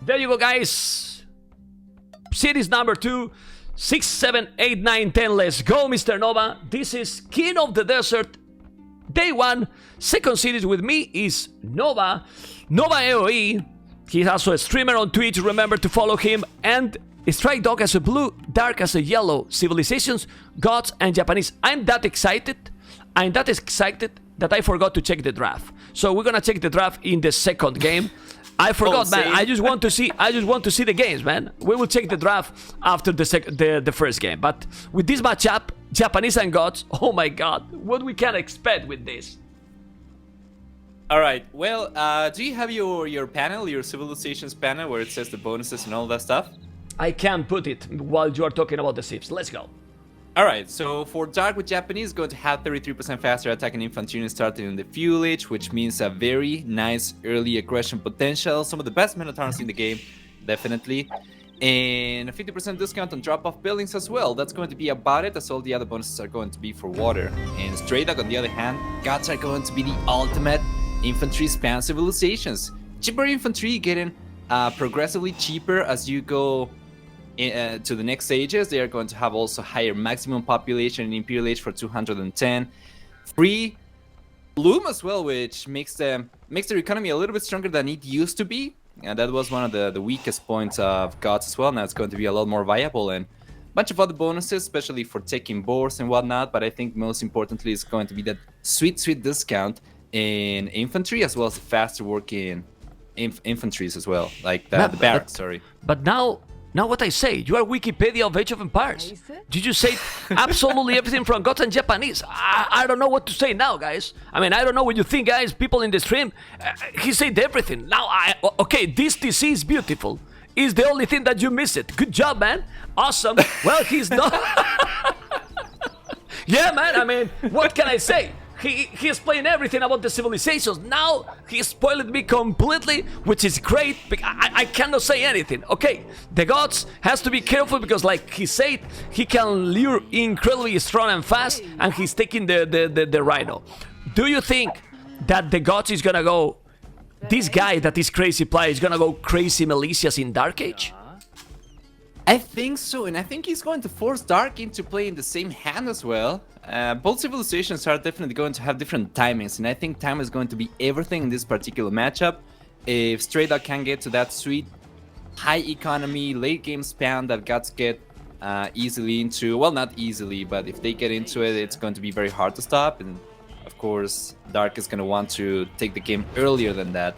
There you go, guys. Series number 2, 6, 7, 8, 9, 10. Let's go, Mr. Nova. This is King of the Desert, day 1. Second series with me is Nova AOE. He's also a streamer on Twitch. Remember to follow him. And StrayDog as a blue, Dark as a yellow. Civilizations, Gods, and Japanese. I'm that excited that I forgot to check the draft. So we're gonna check the draft in the second game. I forgot, man. I just want to see the games, man. We will check the draft after the first game. But with this matchup, Japanese and Gods, oh my god, what we can expect with this? All right. Well, do you have your panel, your civilizations panel, where it says the bonuses and all that stuff? I can put it while you are talking about the ships. Let's go. Alright, so for Dark with Japanese, going to have 33% faster attack and infantry units starting in the fuel age, which means a very nice early aggression potential. Some of the best Minotaurs in the game, definitely. And a 50% discount on drop-off buildings as well. That's going to be about it, as all the other bonuses are going to be for water. And StrayDog, on the other hand, Gods are going to be the ultimate infantry spam civilizations. Cheaper infantry getting progressively cheaper as you go to the next stages. They are going to have also higher maximum population in Imperial Age for 210. Free Loom as well, which makes their economy a little bit stronger than it used to be. And that was one of the weakest points of Gods as well. Now it's going to be a lot more viable, and a bunch of other bonuses, especially for taking boars and whatnot. But I think most importantly is going to be that sweet discount in infantry, as well as faster working infantries as well, like the barracks. Sorry. But now what I say, you are Wikipedia of Age of Empires. Did you say absolutely everything from Gods and Japanese? I don't know what to say now, guys. I mean, I don't know what you think, guys, people in the stream. He said everything. Now, okay, this DC is beautiful. Is the only thing that you miss it. Good job, man. Awesome. Well, he's not. Yeah, man, I mean, what can I say? He explained everything about the civilizations. Now he spoiled me completely, which is great. I cannot say anything. Okay, the Gods has to be careful because, like he said, he can lure incredibly strong and fast, and he's taking the Rhino. Do you think that the Gods is gonna go? This guy that is crazy player is gonna go crazy militias in Dark Age? I think so, and I think he's going to force Dark into play in the same hand as well. Both civilizations are definitely going to have different timings, and I think time is going to be everything in this particular matchup. If StrayDog can get to that sweet, high economy, late game spam that Gods get easily into, well, not easily, but if they get into it, it's going to be very hard to stop. And of course, Dark is going to want to take the game earlier than that.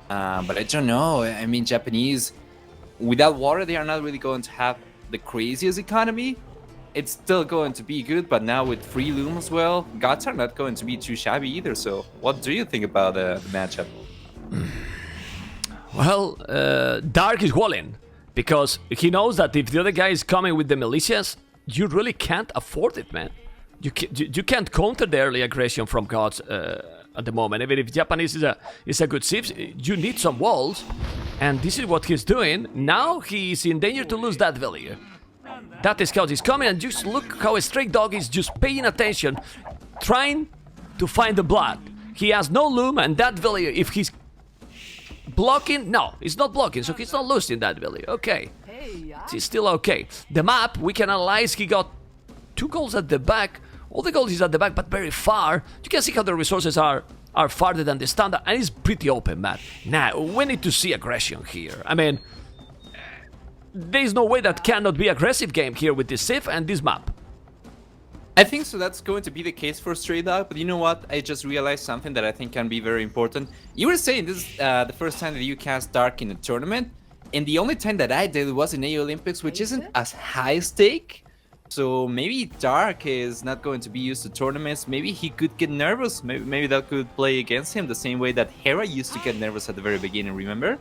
But I don't know. I mean, Japanese, without water, they are not really going to have the craziest economy. It's still going to be good, but now with free Loom as well, Gods are not going to be too shabby either. So what do you think about the matchup? Well, Dark is walling because he knows that if the other guy is coming with the militias, you really can't afford it, man. You can't counter the early aggression from Gods at the moment. Even if Japanese is a good ship, you need some walls, and this is what he's doing. Now he's in danger to lose that village. That scout is coming, and just look how a StrayDog is just paying attention, trying to find the blood. He has no Loom, and that village, if he's blocking, no, he's not blocking, so he's not losing that village. Okay, he's still okay. The map, we can analyze, he got 2 goals at the back. All the goals is at the back, but very far. You can see how the resources are farther than the standard, and it's pretty open, man. Now, we need to see aggression here. I mean, there's no way that cannot be aggressive game here with this Civ and this map. I think so. That's going to be the case for StrayDog, but you know what? I just realized something that I think can be very important. You were saying this is the first time that you cast Dark in a tournament, and the only time that I did was in AO Olympics, which isn't as high stake. So maybe Dark is not going to be used to tournaments. Maybe he could get nervous. Maybe that could play against him the same way that Hera used to get nervous at the very beginning, remember?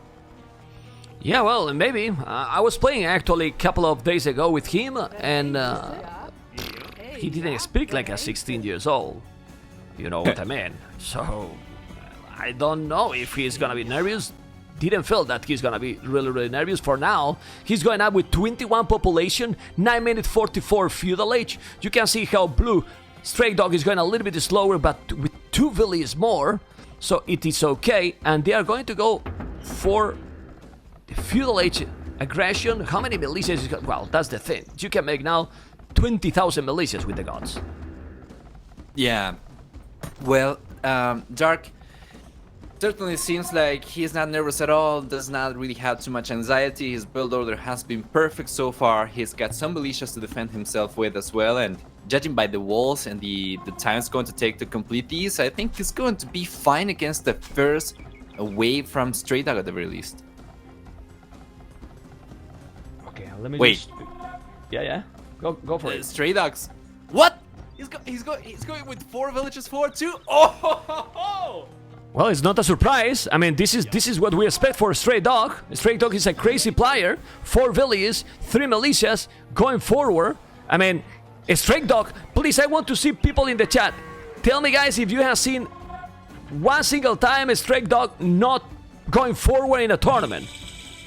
Yeah, well, maybe. I was playing actually a couple of days ago with him, and he didn't speak like a 16 years old. You know what I mean? So, I don't know if he's gonna be nervous. Didn't feel that he's gonna be really nervous for now. He's going up with 21 population, 9 minutes 44 feudal age. You can see how blue StrayDog is going a little bit slower, but with 2 villages more, so it is okay. And they are going to go for the feudal age aggression. How many militias? You got? Well, that's the thing. You can make now 20,000 militias with the gods. Yeah. Well, Dark certainly seems like he's not nervous at all, does not really have too much anxiety. His build order has been perfect so far. He's got some militias to defend himself with as well, and judging by the walls and the time it's going to take to complete these, I think he's going to be fine against the first wave from StrayDog at the very least. Okay, let me Wait. just... Yeah. Go for it. StrayDogs. What? He's going with 4 villages forward too? Oh! Well, it's not a surprise. I mean, this is what we expect for StrayDog. StrayDog is a crazy player. 4 villages, 3 militias going forward. I mean, StrayDog, please, I want to see people in the chat. Tell me, guys, if you have seen one single time StrayDog not going forward in a tournament.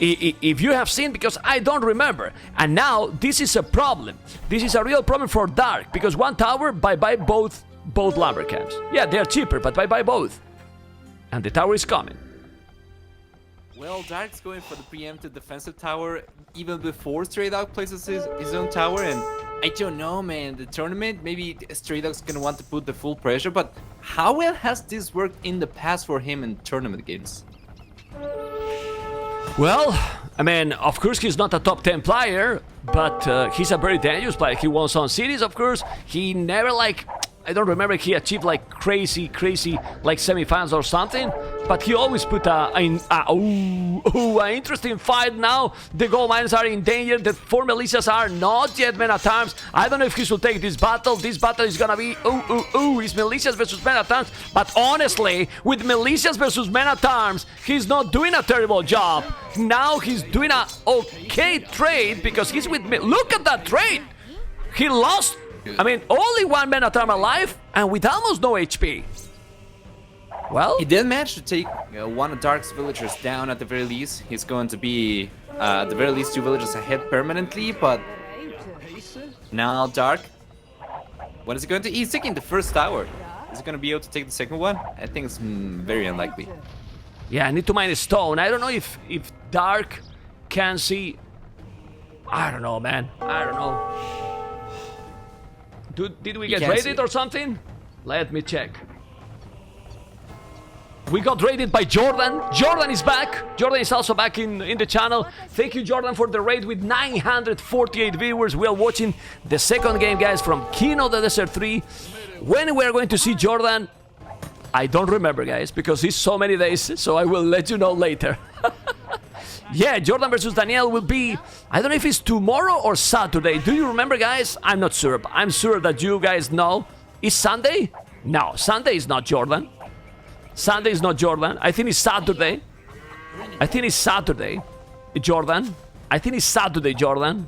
If you have seen, because I don't remember. And now, this is a problem. This is a real problem for Dark, because one tower, bye-bye both lumber camps. Yeah, they're cheaper, but bye-bye both. And the tower is coming. Well, Dark's going for the preemptive defensive tower even before StrayDog places his own tower, and I don't know, man. The tournament, maybe StrayDog's gonna want to put the full pressure, but how well has this worked in the past for him in tournament games? Well, I mean, of course he's not a top 10 player, but he's a very dangerous player. He won some cities, of course. He never, like, I don't remember he achieved like crazy like semifinals or something, but he always put an interesting fight now. The gold mines are in danger. The 4 militias are not yet men at arms. I don't know if he should take this battle. This battle is gonna be it's militias versus men at arms. But honestly, with militias versus men at arms, he's not doing a terrible job. Now he's doing a okay trade because he's with me. Look at that trade. He lost. I mean, only 1 man at arm alive and with almost no HP. Well, he did manage to take one of Dark's villagers down at the very least. He's going to be at the very least 2 villagers ahead permanently, but now Dark, what is he going to? He's taking the first tower. Is he going to be able to take the second one? I think it's very unlikely. Yeah, I need to mine a stone. I don't know if Dark can see. I don't know, man. I don't know. Did we get raided or something? Let me check. We got raided by Jordan. Jordan is back. Jordan is also back in the channel. Thank you, Jordan, for the raid with 948 viewers. We are watching the second game, guys, from King of the Desert 3. When we are going to see Jordan, I don't remember, guys, because it's so many days, so I will let you know later. Yeah, Jordan versus Daniel will be, I don't know if it's tomorrow or Saturday. Do you remember, guys? I'm not sure, but I'm sure that you guys know. Is Sunday? No, Sunday is not Jordan. Sunday is not Jordan. I think it's Saturday. I think it's Saturday, Jordan. I think it's Saturday, Jordan.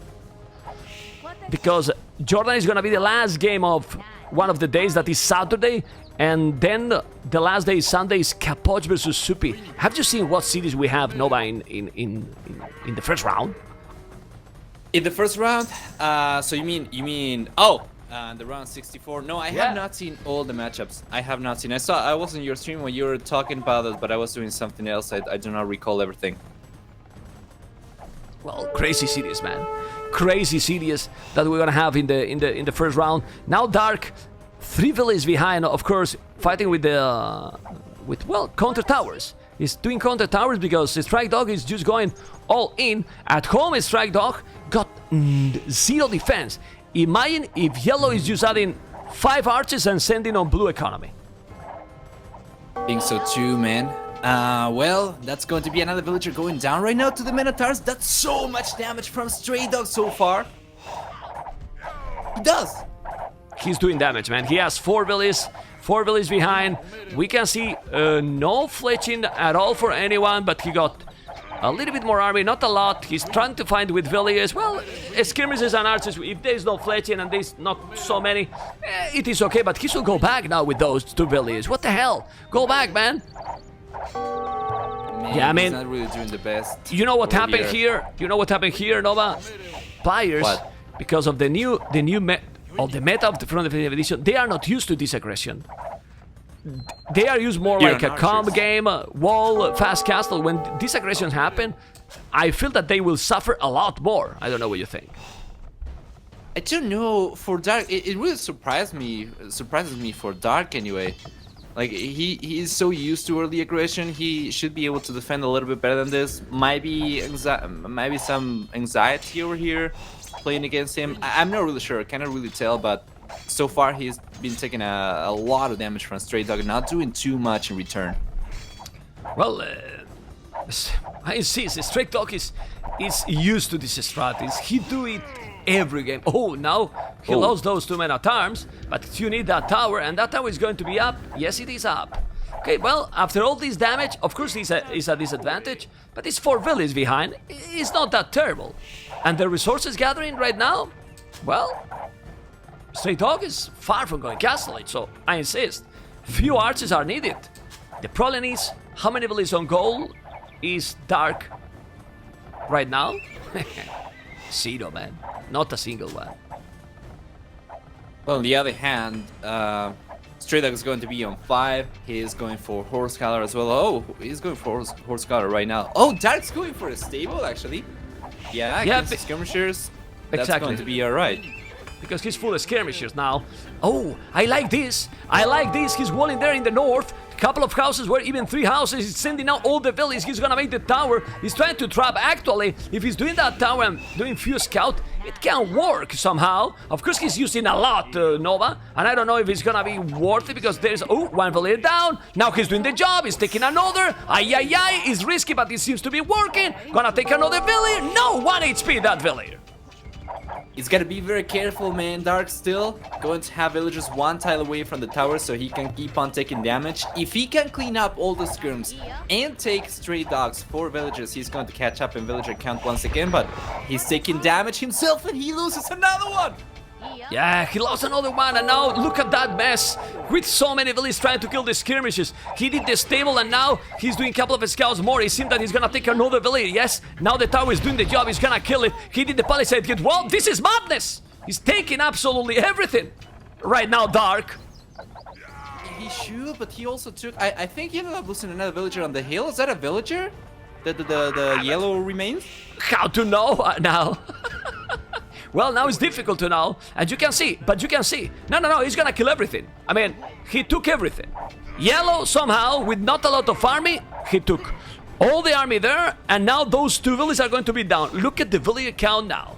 Because Jordan is going to be the last game of one of the days that is Saturday. And then the last day is Sunday is Capoch versus Supi. Have you seen what cities we have, Nova, in the first round? In the first round? So you mean the round 64? No, I have not seen all the matchups. I have not seen. I was in your stream when you were talking about it, but I was doing something else. I do not recall everything. Well, crazy cities, man. Crazy cities that we're gonna have in the first round. Now Dark, 3 villages behind, of course, fighting with counter towers. He's doing counter towers because StrayDog is just going all in. At home, StrayDog got 0 defense. Imagine if yellow is just adding 5 archers and sending on blue economy. I think so too, man. Well, that's going to be another villager going down right now to the Minotaurs. That's so much damage from StrayDog so far. He does. He's doing damage, man. He has 4 villages behind. We can see no fletching at all for anyone, but he got a little bit more army, not a lot. He's trying to find with villages. Well, skirmishes and archers, if there's no fletching and there's not so many, it is okay, but he should go back now with those 2 villages. What the hell? Go back, man. Yeah, I mean, he's not really doing the best. You know what happened here? You know what happened here, Nova? Players, because of the meta of the front of the edition, they are not used to this aggression. they are used more You're like a an calm archers. game, wall, fast castle. When these aggressions happen, I feel that they will suffer a lot more. I don't know what you think. I don't know. For Dark, it really surprises me for Dark anyway. Like he is so used to early aggression, he should be able to defend a little bit better than this. Maybe some anxiety over here playing against him. I'm not really sure. I cannot really tell, but so far he's been taking a lot of damage from StrayDog and not doing too much in return. Well, I insist, StrayDog is used to these strategies. He do it every game. Oh, now he lost those 2 men-at-arms, but you need that tower, and that tower is going to be up. Yes, it is up. Okay, well, after all this damage, of course it's a disadvantage, but it's 4 villages behind. It's not that terrible. And the resources gathering right now, well, StrayDog is far from going castle age, so I insist. Few archers are needed. The problem is, how many villages on goal is Dark right now? 0, man. Not a single one. Well, on the other hand, StrayDog is going to be on 5. He is going for Horse Collar as well. Oh, he's going for Horse Collar right now. Oh, Dark's going for a stable, actually. Yeah, against the skirmishers. That's going to be alright. Because he's full of skirmishers now. Oh, I like this. I like this. He's walling there in the north. A couple of houses where even 3 houses. He's sending out all the villages. He's gonna make the tower. He's trying to trap. Actually, if he's doing that tower and doing few scout, it can work somehow. Of course, he's using a lot, Nova. And I don't know if it's gonna be worth it because there's, oh, 1 villager down. Now he's doing the job. He's taking another. Ay, ay, ay. It's risky, but it seems to be working. Gonna take another villager. No, 1 HP that villager. He's gotta be very careful, man. Dark still going to have villagers 1 tile away from the tower so he can keep on taking damage. If he can clean up all the skirms and take StrayDog's 4 villagers, he's going to catch up in villager count once again, but he's taking damage himself and he loses another one! Yeah, he lost another one, and now look at that mess. With so many villages trying to kill the skirmishes. He did the stable, and now he's doing a couple of scouts more. It seems that he's gonna take another village. Yes, now the tower is doing the job. He's gonna kill it. He did the palisade hit. Well, this is madness. He's taking absolutely everything. Right now, Dark. He should, but he also took... I think he ended up losing another villager on the hill. Is that a villager? The yellow remains? How to know now? Well, now it's difficult to know, and you can see, No, he's gonna kill everything. I mean, he took everything. Yellow, somehow, with not a lot of army, he took all the army there, and now those 2 villages are going to be down. Look at the village count now.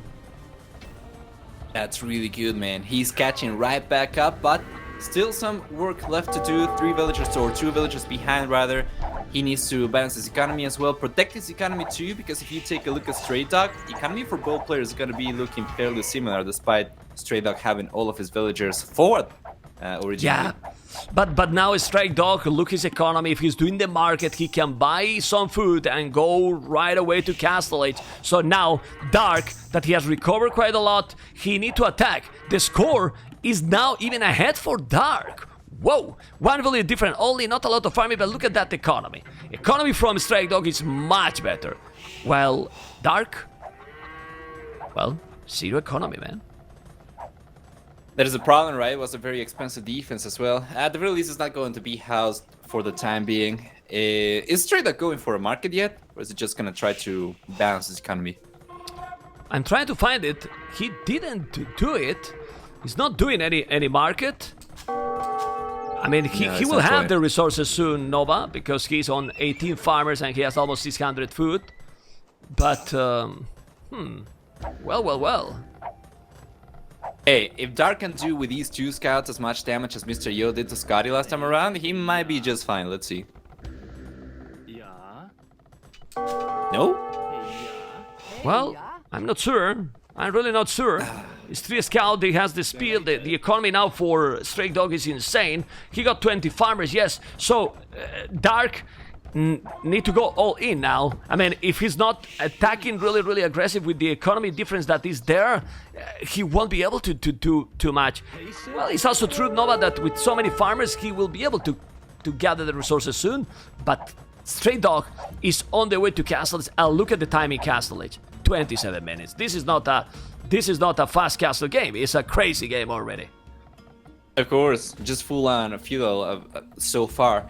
That's really good, man. He's catching right back up, but still some work left to do. 3 villagers, or 2 villagers behind, rather. He needs to balance his economy as well, protect his economy too, because if you take a look at StrayDog, economy for both players is going to be looking fairly similar, despite StrayDog having all of his villagers forward originally. Yeah, but now StrayDog, look his economy. If he's doing the market, he can buy some food and go right away to Castle Age. So now, Dark, that he has recovered quite a lot, he need to attack. The score is now even ahead for Dark. Whoa, 1 village different only, not a lot of army, but look at that economy. Economy from StrayDog is much better. Well, Dark, well, 0 economy, man. That is a problem, right? It was a very expensive defense as well. At the very least, it's not going to be housed for the time being. Is StrayDog going for a market yet? Or is it just going to try to balance his economy? I'm trying to find it. He didn't do it. He's not doing any market. I mean, he will have the resources soon, Nova, because he's on 18 farmers and he has almost 600 food. But, well. Hey, if Dark can do with these 2 scouts as much damage as Mr. Yo did to Scotty last time around, he might be just fine. Let's see. No? Well, I'm not sure. I'm really not sure. It's 3 scout, he has the speed, the economy now for StrayDog is insane. He got 20 farmers, yes. So, Dark need to go all in now. I mean, if he's not attacking really aggressive with the economy difference that is there, he won't be able to do too much. Well, it's also true, Nova, that with so many farmers, he will be able to gather the resources soon. But StrayDog is on the way to Castle Age. And look at the time in Castle Age. 27 minutes. This is not a fast castle game. It's a crazy game already. Of course, just full on feudal so far.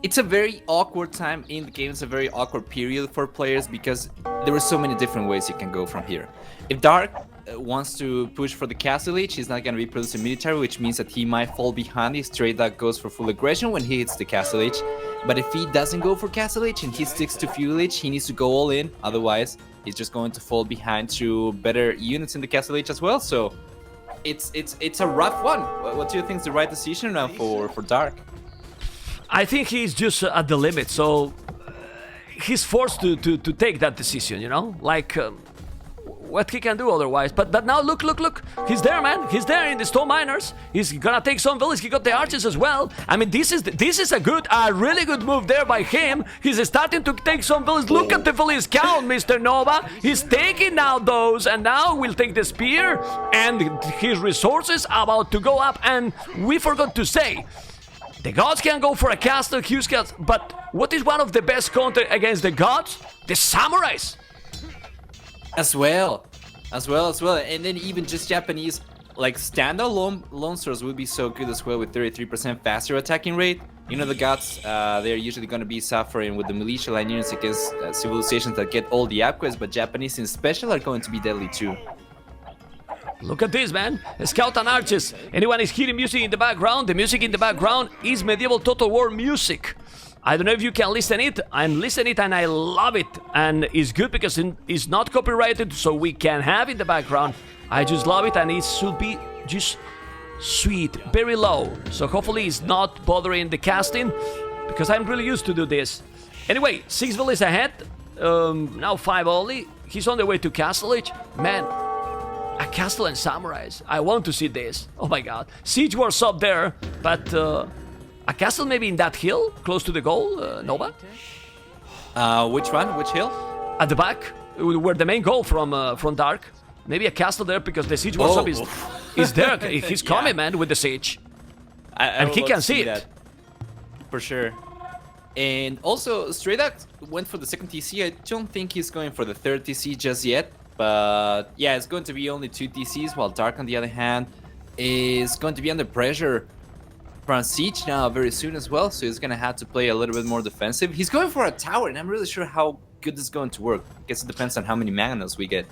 It's a very awkward time in the game. It's a very awkward period for players because there are so many different ways you can go from here. If Dark wants to push for the castle age, he's not going to be producing military, which means that he might fall behind. His StrayDog goes for full aggression when he hits the castle age. But if he doesn't go for castle age and he sticks to feudal age, he needs to go all in. Otherwise, he's just going to fall behind to better units in the castle age as well. So it's a rough one. What do you think is the right decision now for Dark? I think he's just at the limit, so he's forced to take that decision, you know? Like, what he can do otherwise. But now look, he's there, man. He's there in the stone miners. He's gonna take some villages. He got the archers as well. I mean, this is a really good move there by him. He's starting to take some villages. Look at the village count, Mr. Nova. He's taking now those, and now we'll take the spear, and his resources are about to go up. And we forgot to say, the gods can go for a castle, huge castle, but what is one of the best counter against the gods? The samurais! As well. And then even just Japanese, like standalone lone swords would be so good as well with 33% faster attacking rate. You know, the gods, they're usually going to be suffering with the militia line units against civilizations that get all the upgrades, but Japanese in special are going to be deadly too. Look at this, man. Scout and archers. Anyone is hearing music in the background? The music in the background is medieval Total War music. I don't know if you can listen it. I'm listening it and I love it. And it's good because it's not copyrighted, so we can have in the background. I just love it, and it should be just sweet, very low. So hopefully it's not bothering the casting, because I'm really used to do this. Anyway, 6 villages ahead. Now 5 only. He's on the way to Castle Age. Man, a castle and samurais. I want to see this. Oh my god. Siege wars up there, but a castle maybe in that hill, close to the goal, Nova? Which one? Which hill? At the back, where the main goal from Dark. Maybe a castle there, because the siege wars up is there. He's coming, man, with the siege. And he can see it. For sure. And also, StrayDog went for the second TC. I don't think he's going for the third TC just yet. But yeah, it's going to be only 2 TCs, while Dark, on the other hand, is going to be under pressure from Siege now very soon as well, so he's going to have to play a little bit more defensive. He's going for a tower, and I'm really sure how good this is going to work. I guess it depends on how many mangonels we get.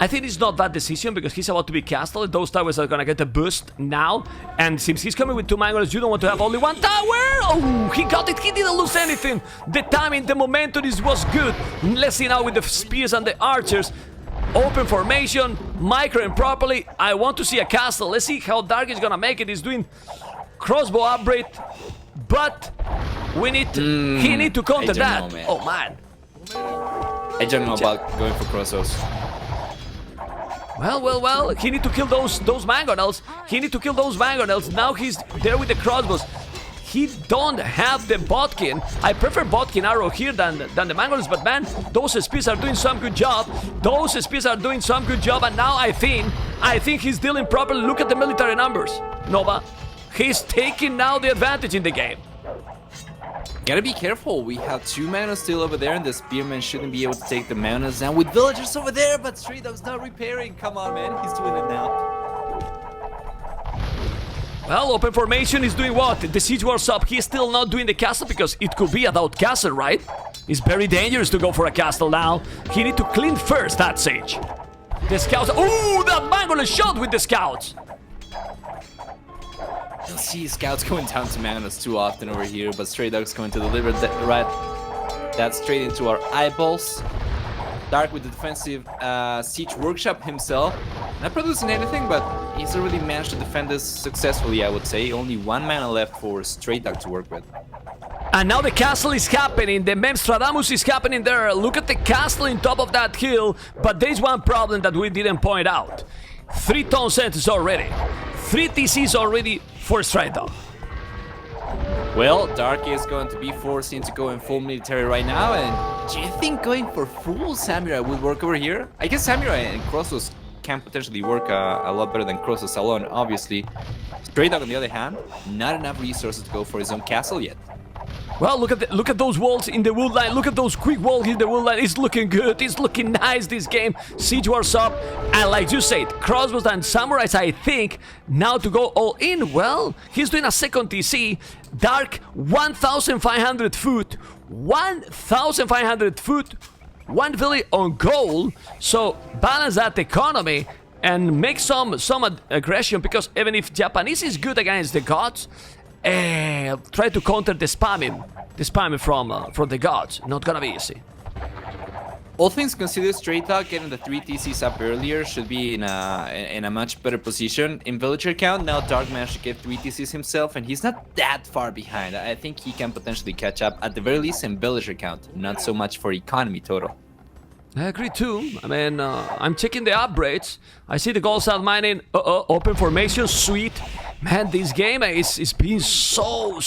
I think it's not that decision, because he's about to be castled. Those towers are gonna get a boost now. And since he's coming with 2 mangonels, you don't want to have only 1 tower! Oh, he got it! He didn't lose anything! The timing, the momentum was good. Let's see now with the spears and the archers. Open formation, microing properly. I want to see a castle. Let's see how Dark is gonna make it. He's doing crossbow upgrade, but we need to, he need to counter that. Man. Oh man. I don't know about going for crossbows. Well, he need to kill those mangonels. He need to kill those mangonels. Now he's there with the crossbows. He don't have the Botkin. I prefer Botkin arrow here than the mangonels, but man, those spears are doing some good job. Those spears are doing some good job, and now I think he's dealing properly. Look at the military numbers, Nova. He's taking now the advantage in the game. Gotta be careful, we have 2 mangonels still over there, and the spearman shouldn't be able to take the mangonels down with villagers over there, but StrayDog's not repairing. Come on, man, he's doing it now. Well, open formation is doing what? The siege wars up. He's still not doing the castle, because it could be a doubt castle, right? It's very dangerous to go for a castle now. He need to clean first that siege. The scouts. Oh, that mangonel shot with the scouts. I don't see scouts going down to mangonels too often over here, but StrayDog's going to deliver that straight into our eyeballs. Dark with the defensive siege workshop himself. Not producing anything, but he's already managed to defend this successfully, I would say. Only 1 mana left for StrayDog to work with. And now the castle is happening. The Memstradamus is happening there. Look at the castle on top of that hill. But there's one problem that we didn't point out. 3 town centers already. 3 TCs already for StrayDog. Well, Dark is going to be forced into going full military right now, and do you think going for full samurai would work over here? I guess samurai and crossbows can potentially work a lot better than crossbows alone, obviously. StrayDog, on the other hand, not enough resources to go for his own castle yet. Well, look at those walls in the wood line. Look at those quick walls in the wood line. It's looking good. It's looking nice, this game. Siege Wars up. And like you said, crossbows and samurais, I think, now to go all in. Well, he's doing a second TC. Dark, 1,500 foot. 1,500 foot. One village on goal. So balance that economy and make some aggression, because even if Japanese is good against the gods, try to counter the spamming from the gods. Not gonna be easy. All things considered, StrayDog getting the 3 TCs up earlier should be in a much better position. In villager count, now Dark managed to get 3 TCs himself, and he's not that far behind. I think he can potentially catch up, at the very least in villager count, not so much for economy total. I agree too. I mean, I'm checking the upgrades. I see the gold south mining. Open formation, sweet. Man, this game is being so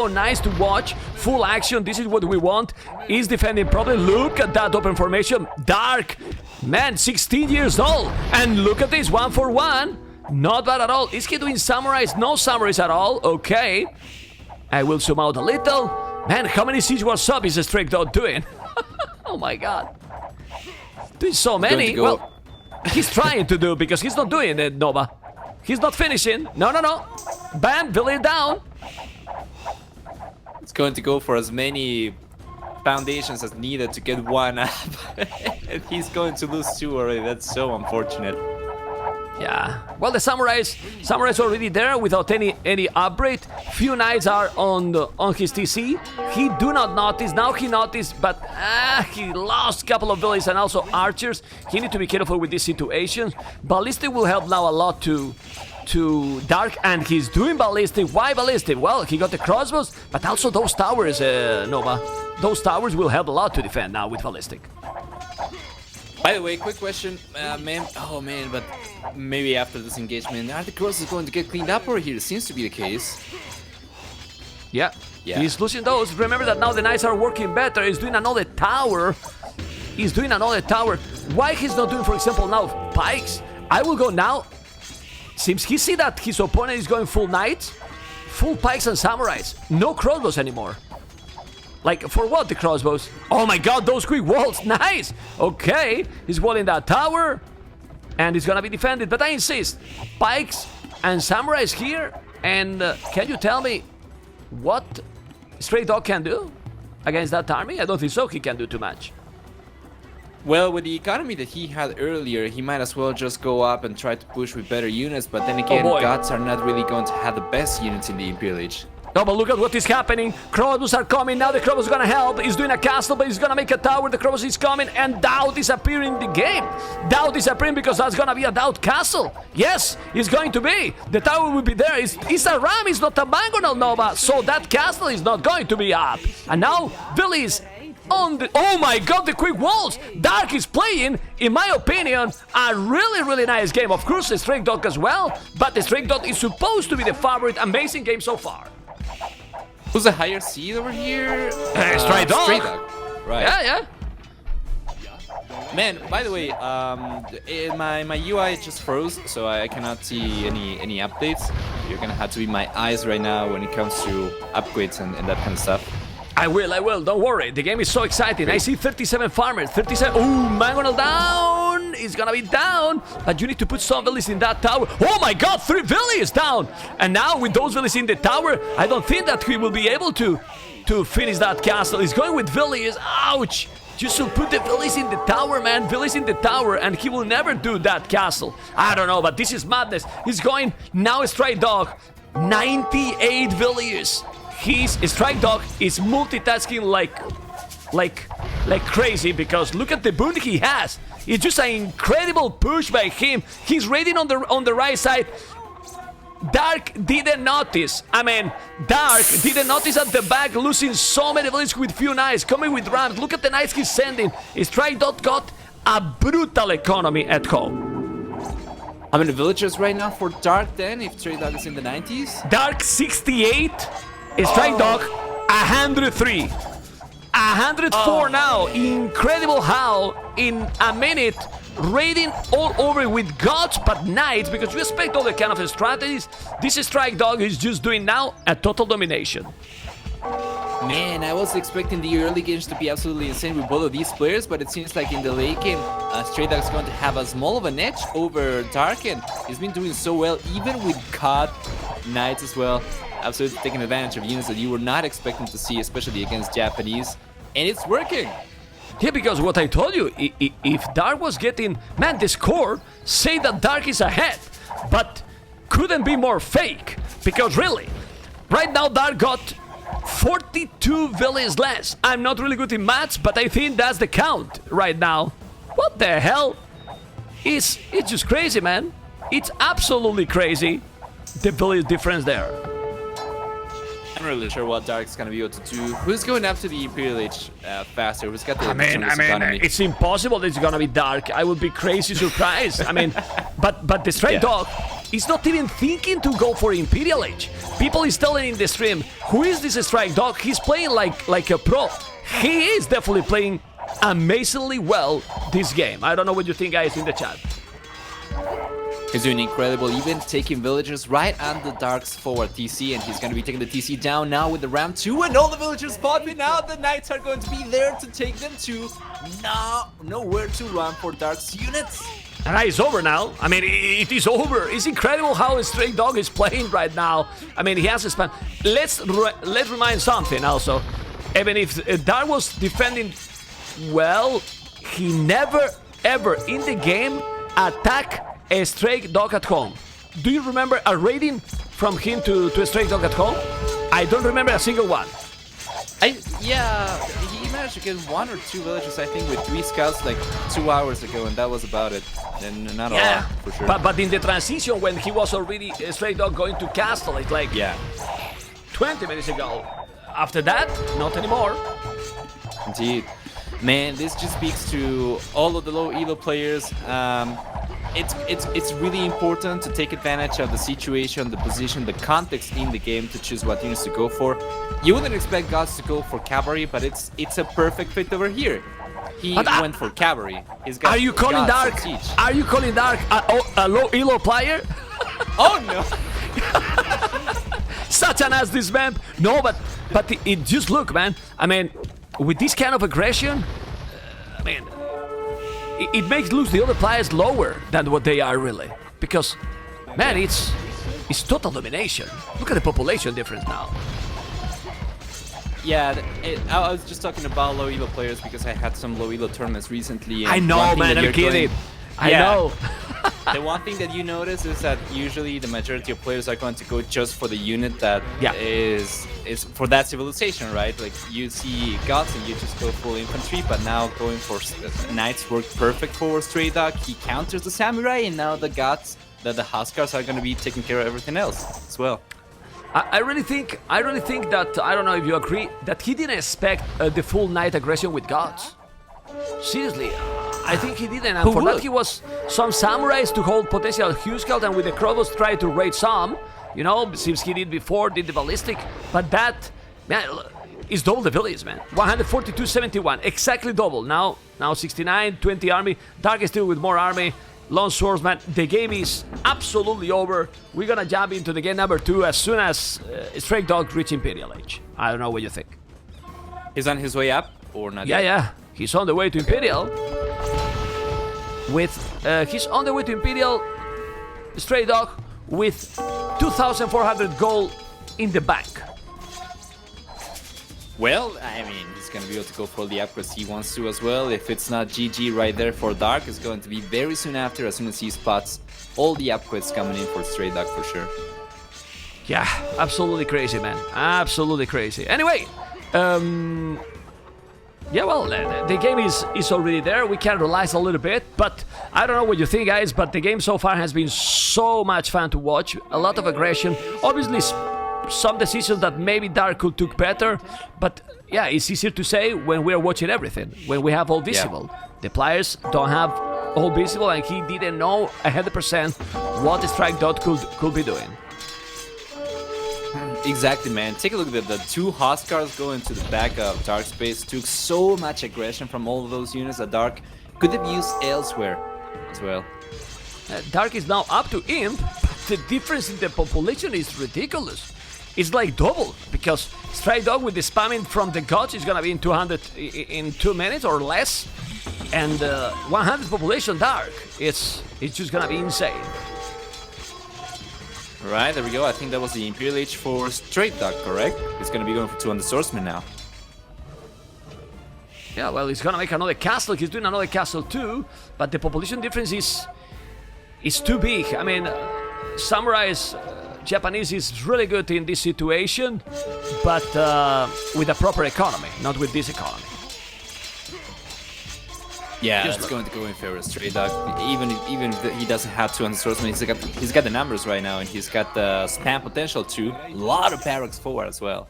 nice to watch. Full action, this is what we want. Is defending properly. Look at that open formation. Dark, man, 16 years old. And look at this, 1 for 1. Not bad at all. Is he doing samurais? No samurais at all. Okay. I will zoom out a little. Man, how many siege wars up is StrayDog doing? Oh my god. Doing so many. Well, he's trying to do, because he's not doing it, Nova. He's not finishing. No. Bam, village down. It's going to go for as many foundations as needed to get one up. And he's going to lose 2 already. That's so unfortunate. Yeah. Well, the samurais already there without any upgrade. Few knights are on his TC. He do not notice. Now he noticed, but he lost a couple of villages and also archers. He need to be careful with these situations. Ballistic will help now a lot to Dark, and he's doing ballistic. Why ballistic? Well, he got the crossbows, but also those towers, Nova. Those towers will help a lot to defend now with ballistic. By the way, quick question, man. Oh man, but maybe after this engagement, are the crosses going to get cleaned up over here? It seems to be the case. Yeah. He's losing those. Remember that now the knights are working better. He's doing another tower. Why he's not doing, for example, now pikes? I will go now. Seems he see that his opponent is going full knights, full pikes and samurais. No crossbows anymore. Like, for what, the crossbows? Oh my god, those quick walls, nice! Okay, he's walling that tower, and it's gonna be defended, but I insist. Pikes and samurais here, and can you tell me what StrayDog can do against that army? I don't think so he can do too much. Well, with the economy that he had earlier, he might as well just go up and try to push with better units, but then again, gods are not really going to have the best units in the Imperial Age. No, but look at what is happening. Crossbows are coming. Now the crossbows gonna help. He's doing a castle, but he's gonna make a tower. The crossbows is coming, and Doubt is appearing in the game. Doubt is appearing because that's gonna be a Doubt castle. Yes, it's going to be. The tower will be there. It's a ram, it's not a mangonel, Nova. So that castle is not going to be up. And now, Billy's on the... Oh my god, the quick walls! Dark is playing, in my opinion, a really nice game. Of course, the StrayDog as well, but the StrayDog is supposed to be the favorite. Amazing game so far. Who's a higher seed over here? StrayDog. StrayDog. Right. Yeah. Man, by the way, my UI just froze, so I cannot see any updates. You're gonna have to be my eyes right now when it comes to upgrades and that kind of stuff. I will, don't worry. The game is so exciting. I see 37 farmers, 37. Ooh, Mangonel down. It's gonna be down. But you need to put some villages in that tower. Oh my god, 3 villages down. And now with those villages in the tower, I don't think that he will be able to finish that castle. He's going with villages. Ouch. Just to put the villages in the tower, man. Villages in the tower, and he will never do that castle. I don't know, but this is madness. He's going now StrayDog. 98 villages. His StrayDog is multitasking like crazy, because look at the boon he has. It's just an incredible push by him. He's raiding on the right side. Dark didn't notice. I mean, Dark didn't notice at the back, losing so many villages with few knights, coming with rams. Look at the knights he's sending. StrayDog got a brutal economy at home. How many villagers right now for Dark then, if StrayDog is in the 90s? Dark 68. StrayDog 103. 104 now. Incredible how in a minute raiding all over with gods but knights, because you expect all the kind of strategies. This StrayDog is just doing now a total domination. Man, I was expecting the early games to be absolutely insane with both of these players, but it seems like in the late game, StrayDog is going to have a small of an edge over Dark, and he's been doing so well, even with COD Knights as well. Absolutely taking advantage of units that you were not expecting to see, especially against Japanese, and it's working. Yeah, because what I told you, if Dark was getting... Man, the score say that Dark is ahead, but couldn't be more fake, because really, right now Dark got 42 villains less. I'm not really good in maths, but I think that's the count right now. What the hell? It's just crazy, man. It's absolutely crazy, the village difference there. I'm really sure what Dark's gonna be able to do. Who's going after the Imperial Age faster? Who's got the economy? It's impossible that it's gonna be Dark. I would be crazy surprised. I mean, but the StrayDog is not even thinking to go for Imperial Age. People is telling in the stream, who is this StrayDog? He's playing like a pro. He is definitely playing amazingly well this game. I don't know what you think, guys, in the chat. He's doing incredible, even taking villagers right on the Dark's forward TC, and he's going to be taking the TC down now with the Ram 2, and all the villagers popping out. The Knights are going to be there to take them to nowhere to run for Dark's units. And it's over now. I mean, it is over. It's incredible how StrayDog is playing right now. I mean, he has a span. Let's remind something also. Even if Dark was defending well, he never ever in the game attacked a StrayDog at home. Do you remember a raiding from him to a StrayDog at home? I don't remember a single one. Yeah, he managed to get 1 or 2 villages, I think, with 3 scouts like 2 hours ago, and that was about it. And not a lot, for sure. But in the transition, when he was already a StrayDog going to castle, it's like 20 minutes ago. After that, not anymore. Indeed. Man, this just speaks to all of the low elo players. It's really important to take advantage of the situation, the position, the context in the game to choose what units to go for. You wouldn't expect Gods to go for cavalry, but it's a perfect fit over here. He went for cavalry. Are you calling Dark? Are you calling Dark a low elo player? Oh no! Such an ass this man. No, but it just look, man. I mean, with this kind of aggression, I mean, it makes lose the other players lower than what they are really. Because, man, it's total domination. Look at the population difference now. Yeah, I was just talking about low elo players because I had some low elo tournaments recently. And I know, man, I'm kidding. I know. The one thing that you notice is that usually the majority of players are going to go just for the unit that is for that civilization, right? Like you see Gods and you just go full infantry, but now going for Knights worked perfect for StrayDog. He counters the Samurai, and now the Gods, the Huskars are going to be taking care of everything else as well. I really think that, I don't know if you agree, that he didn't expect the full Knight aggression with Gods. Seriously, I think he didn't, and for that he was some samurais to hold potential huge scout, and with the Krobos try to raid some, you know, since he did before, did the ballistic, but that, man, is double the village, man. 142-71, exactly double. Now 69, 20 army, Dark is still with more army, Lone Swordsman. The game is absolutely over. We're gonna jump into the game number 2 as soon as StrayDog reach Imperial Age. I don't know what you think. He's on his way up, or not yet? Yeah, he's on the way to Imperial. He's on the way to Imperial, StrayDog, with 2,400 gold in the bank. Well, I mean, he's going to be able to go for the upgrades he wants to as well. If it's not GG right there for Dark, it's going to be very soon after, as soon as he spots all the upgrades coming in for StrayDog for sure. Yeah, absolutely crazy, man. Absolutely crazy. Anyway, yeah, well, the game is already there. We can relax a little bit, but I don't know what you think, guys, but the game so far has been so much fun to watch. A lot of aggression. Obviously, some decisions that maybe Dark could took better, but yeah, it's easier to say when we're watching everything, when we have all visible. Yeah. The players don't have all visible, and he didn't know 100% what the StrayDog could be doing. Exactly, man. Take a look at the 2 Huskars going to the back of Dark space. Took so much aggression from all of those units that Dark could have used elsewhere as well. Dark is now up to Imp, but the difference in the population is ridiculous. it's like double, because StrayDog with the spamming from the gods is gonna be in 200 in 2 minutes or less, and 100 population Dark. It's just gonna be insane. Right, there we go. I think that was the Imperial Age for StrayDog, correct? It's gonna be going for 200 swordsmen now. Yeah, well, he's gonna make another castle. He's doing another castle too, but the population difference is too big. I mean, Samurai's Japanese is really good in this situation, but with a proper economy, not with this economy. Yeah, it's going to go in favor of StrayDog. Even if he doesn't have 200 swordsmen, he's got the numbers right now, and he's got the spam potential too. A lot of barracks forward as well.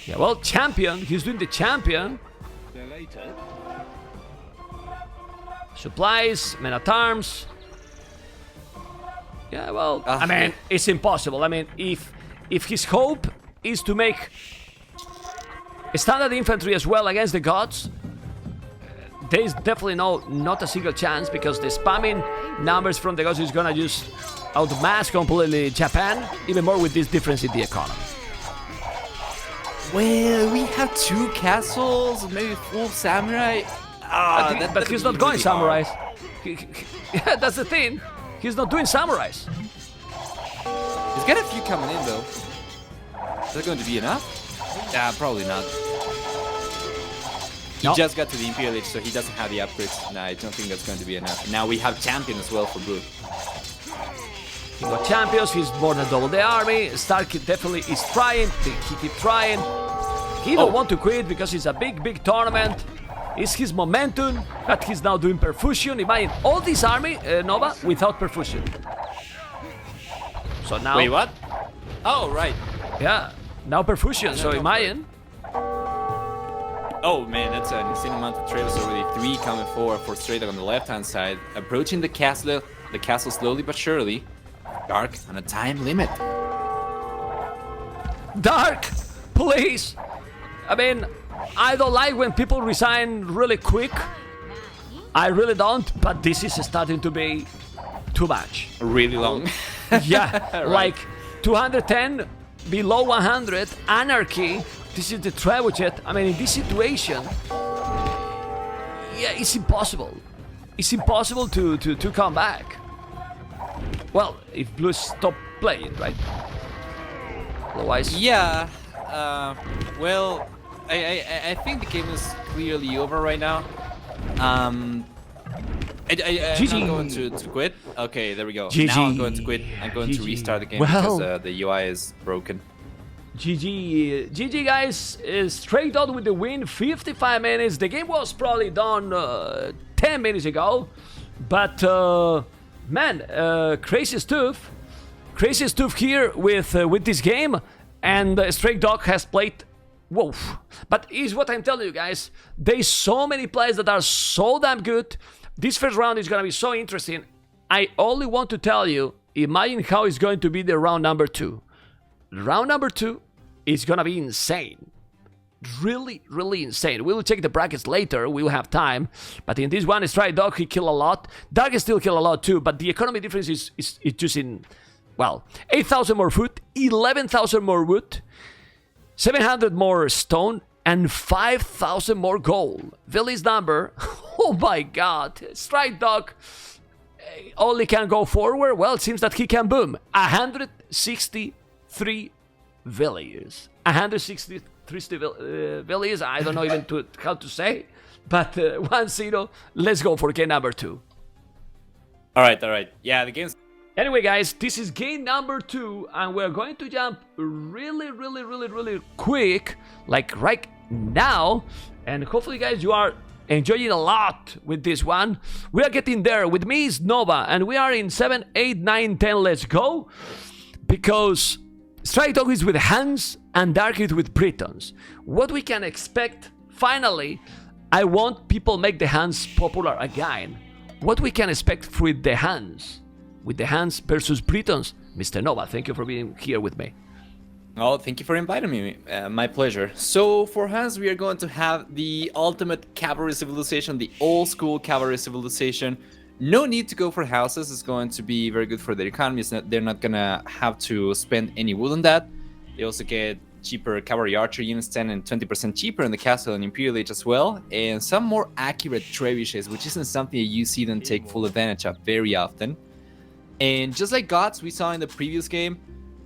Yeah, well, champion. He's doing the champion. Supplies, men at arms. Yeah, well, I mean, it's impossible. I mean, if his hope is to make standard infantry as well against the gods, there's definitely not a single chance, because the spamming numbers from the gods is gonna just outmass completely Japan, even more with this difference in the economy. Well, we have 2 castles, maybe full samurai. But he's not going samurais. Yeah, that's the thing. He's not doing samurais. He's got a few coming in though. Is that going to be enough? Yeah, probably not. He just got to the Imperial Age, so he doesn't have the upgrades. Nah, I don't think that's going to be enough. Now we have champion as well for Blue. He got champions, he's more than double the army. Stark definitely is trying, he keep trying. He don't want to quit because it's a big tournament. It's his momentum that he's now doing perfusion. Imagine all this army, Nova, without perfusion. So now... Wait, what? Oh, right. Yeah, now perfusion, so imagine. Oh man, that's an insane amount of trailers already. 3 coming forward for StrayDog on the left-hand side. Approaching the castle slowly but surely. Dark on a time limit. Dark, please. I mean, I don't like when people resign really quick. I really don't, but this is starting to be too much. Really long. Yeah, Right. like 210 below 100, anarchy. This is the trebuchet. I mean, in this situation, yeah, it's impossible. It's impossible to come back. Well, if Blues stop playing, right? Otherwise... Yeah, well, I think the game is clearly over right now. I'm not going to quit. Okay, there we go. GG. Now I'm going to quit. I'm going to restart the game because the UI is broken. GG guys, StrayDog with the win, 55 minutes. The game was probably done 10 minutes ago, but man, crazy stuff here with this game, and StrayDog has played, whoa. But here's what I'm telling you guys, there's so many players that are so damn good. This first round is gonna be so interesting. I only want to tell you, imagine how it's going to be the round number 2. Round number 2 is gonna be insane. Really insane. We will check the brackets later, we will have time. But in this one, StrayDog, he killed a lot. Dark still kill a lot too, but the economy difference is just in, well, 8,000 more food, 11,000 more wood, 700 more stone, and 5,000 more gold. Vili's number, oh my god, StrayDog only can go forward. Well, it seems that he can boom. 163 villages. 163 villages, I don't know even how to say, but 1-0, let's go for game number 2. Alright, yeah, the game's... Anyway guys, this is game number 2, and we're going to jump really quick, like right now, and hopefully guys you are enjoying a lot with this one. We are getting there. With me is Nova, and we are in 7, 8, 9, 10, let's go, because StrayDog is with Hans and Dark is with Britons. What we can expect, finally, I want people make the Hans popular again. What we can expect with the Hans versus Britons. Mr. Nova, thank you for being here with me. Oh, thank you for inviting me. My pleasure. So for Hans, we are going to have the ultimate cavalry civilization, the old school cavalry civilization. No need to go for houses. It's going to be very good for their economy. They're not gonna have to spend any wood on that. They also get cheaper cavalry archer units, 10 and 20% cheaper in the castle and Imperial Age as well, and some more accurate trebuchets, which isn't something that you see them take full advantage of very often. And just like gods we saw in the previous game,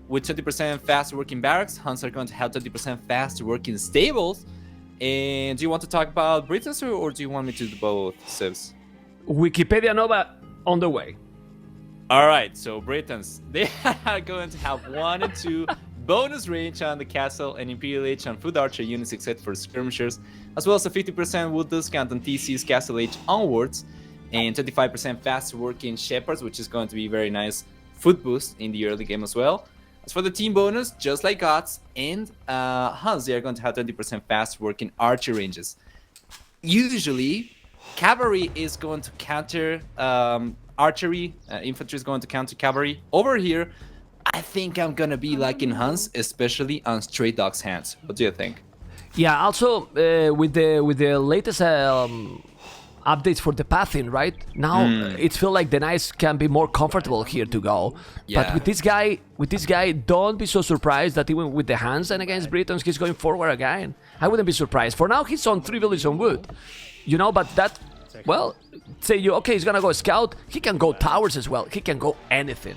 with 20% faster working barracks, Huns are going to have 20% faster working stables. And do you want to talk about Britons or do you want me to do both, Sibs? Wikipedia Nova on the way. All right, so Britons, they are going to have 1 and 2 bonus range on the castle and Imperial Age on foot archer units except for skirmishers, as well as a 50% wood discount on TC's castle age onwards, and 25% faster working shepherds, which is going to be very nice foot boost in the early game as well. As for the team bonus, just like gods and Huns, they are going to have 20% fast working archer ranges. Usually, cavalry is going to counter archery, infantry is going to counter cavalry. Over here, I think I'm gonna be like in Huns, especially on StrayDog's hands. What do you think? Yeah, also with the latest updates for the pathing, right? Now it feels like the knights can be more comfortable here to go. Yeah. But with this guy, don't be so surprised that even with the hands and against Britons, he's going forward again. I wouldn't be surprised. For now, he's on 3 villages on wood, you know. But that, well, say you okay, he's gonna go scout. He can go towers as well. He can go anything.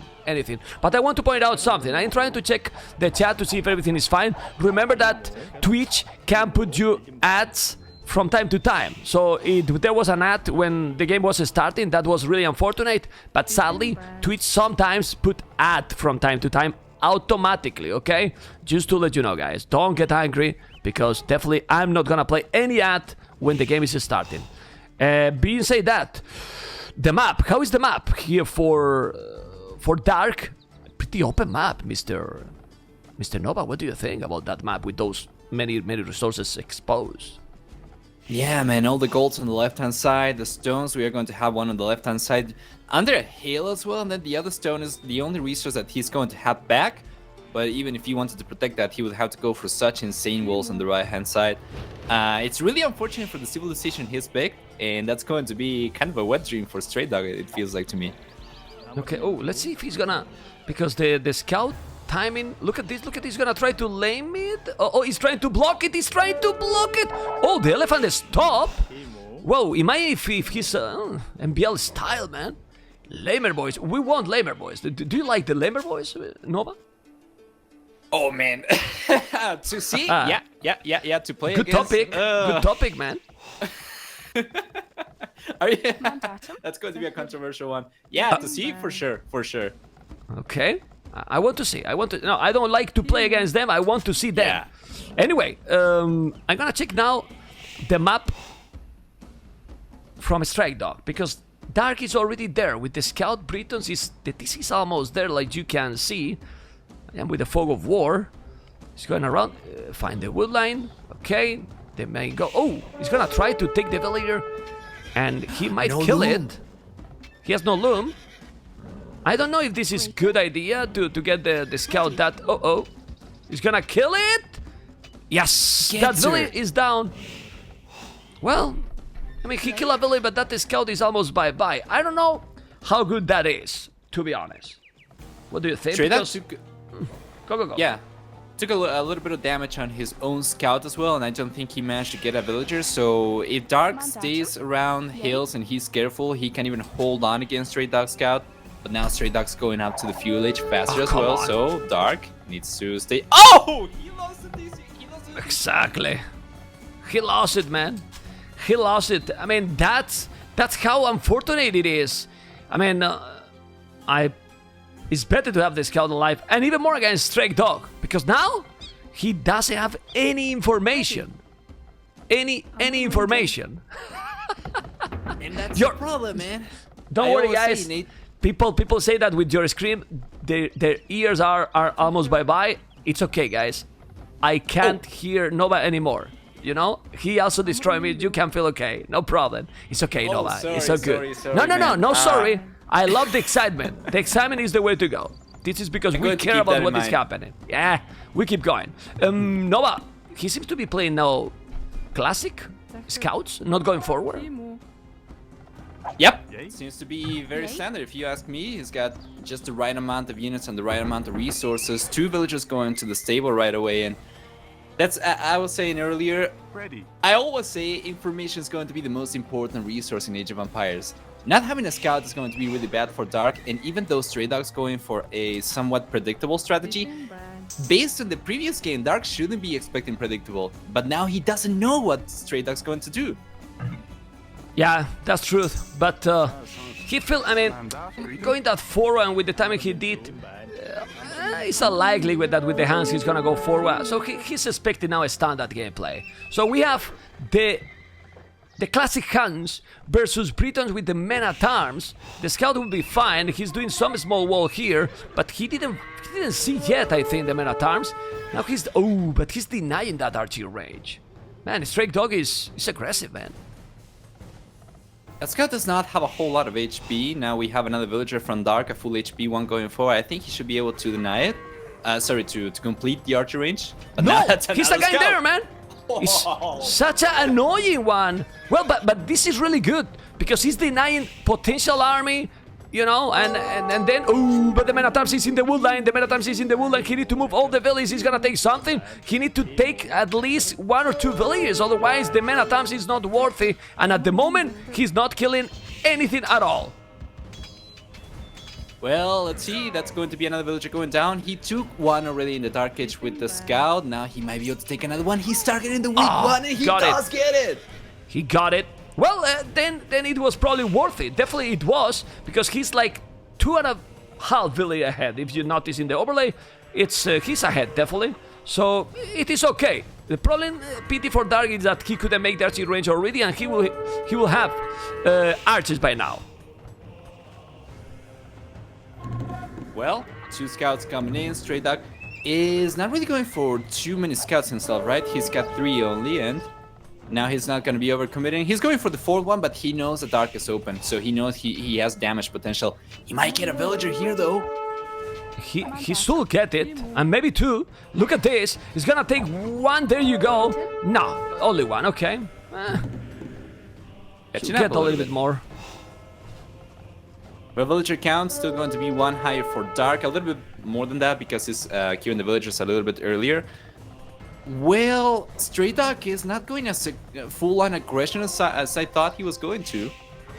But I want to point out something. I'm trying to check the chat to see if everything is fine. Remember that Twitch can put you ads from time to time. So there was an ad when the game was starting. That was really unfortunate. But sadly, Twitch sometimes put ad from time to time automatically, okay? Just to let you know, guys. Don't get angry, because definitely I'm not gonna play any ad when the game is starting. Being said that, the map. How is the map here for Dark? Pretty open map, Mr. Nova. What do you think about that map with those many resources exposed? Yeah, man, all the golds on the left-hand side, the stones, we are going to have one on the left-hand side under a hill as well, and then the other stone is the only resource that he's going to have back. But even if he wanted to protect that, he would have to go for such insane walls on the right-hand side. It's really unfortunate for the civilization he's picked, and that's going to be kind of a wet dream for StrayDog, it feels like to me. Okay, oh, let's see if he's gonna... Because the scout timing... Look at this, he's gonna try to lame it. Oh, he's trying to block it, Oh, the elephant is top. Whoa, imagine if he's MBL style, man. Lamer boys, we want lamer boys. Do you like the lamer boys, Nova? Oh, man. To see? Yeah, to play Good against... topic, good topic, man. That's going to be a controversial one. Yeah, to see for sure. Okay, I want to see. No, I don't like to play against them. I want to see them. Yeah. Anyway, I'm gonna check now the map from StrayDog, because Dark is already there with the scout. Britons this is almost there, like you can see. And with the fog of war, he's going around, find the wood line. Okay, they may go. Oh, he's gonna try to take the villager, and he might kill it. He has no loom. I don't know if this is good idea to get the scout that... Oh, he's gonna kill it. Yes, that villager is down. Well, I mean, he killed a villager, but that scout is almost bye-bye. I don't know how good that is, to be honest. What do you think? Go. Yeah, took a little bit of damage on his own scout as well, and I don't think he managed to get a villager. So if Dark stays around hills and he's careful, he can even hold on against StrayDog scout. But now StrayDog's going up to the fuel age faster as well, so Dark needs to stay... Oh! He lost it, DC. Exactly. He lost it, man. He lost it. I mean, that's how unfortunate it is. I mean, it's better to have the scout alive, and even more against StrayDog, because now he doesn't have any information. Any information. And that's the problem, man. Don't worry, guys. People say that with your scream, their ears are almost bye-bye. It's okay, guys. I can't hear Nova anymore. You know, he also destroyed me. You can feel okay. No problem. It's okay, Nova. Sorry, it's so good. Sorry, No, sorry. I love the excitement. The excitement is the way to go. This is because we care about what is happening. Yeah, we keep going. Nova, he seems to be playing now classic scouts, not going forward. Yep, seems to be very standard if you ask me. He's got just the right amount of units and the right amount of resources. 2 villagers going to the stable right away, and that's, I was saying earlier, I always say information is going to be the most important resource in Age of Empires. Not having a scout is going to be really bad for Dark, and even though StrayDog's going for a somewhat predictable strategy, based on the previous game, Dark shouldn't be expecting predictable, but now he doesn't know what StrayDog's going to do. Yeah, that's truth. But he felt, I mean, going that forward with the timing he did, it's unlikely that with the hands he's gonna go forward. So he's expecting now a standard gameplay. So we have the classic Huns versus Britons with the men-at-arms. The scout will be fine. He's doing some small wall here, but he didn't see yet, I think, the men-at-arms. Now but he's denying that archery range. Man, StrayDog is aggressive, man. That scout does not have a whole lot of HP. Now we have another villager from Dark, a full HP one going forward. I think he should be able to deny it. Sorry, to complete the archer range. But no, that's he's the guy scout. there, man. He's such an annoying one. Well, but this is really good because he's denying potential army, you know, and then but the men-at-arms is in the wood line. The men-at-arms is in the wood line. He need to move all the villages. He's gonna take something. He need to take at least 1 or 2 villages. Otherwise, the men-at-arms is not worthy. And at the moment, he's not killing anything at all. Well, let's see. That's going to be another villager going down. He took one already in the Dark Age with the scout. Now he might be able to take another one. He's targeting the weak one, and he does get it. He got it. Well, then it was probably worth it. Definitely it was, because he's like 2.5 village ahead. If you notice in the overlay, it's he's ahead, definitely. So it is okay. The problem, pity for Dark, is that he couldn't make the archery range already, and he will have archers by now. Well, 2 scouts coming in. StrayDog is not really going for too many scouts himself, right? He's got 3 only, and now he's not going to be overcommitting. He's going for the 4th one, but he knows the Dark is open, so he knows he has damage potential. He might get a villager here, though. He should get it, and maybe 2. Look at this. He's gonna take 1. There you go. No, only 1. Okay. Should get a little bit more. But villager count still going to be 1 higher for Dark, a little bit more than that because he's queuing the villagers a little bit earlier. Well, StrayDog is not going as full-on aggression as I thought he was going to.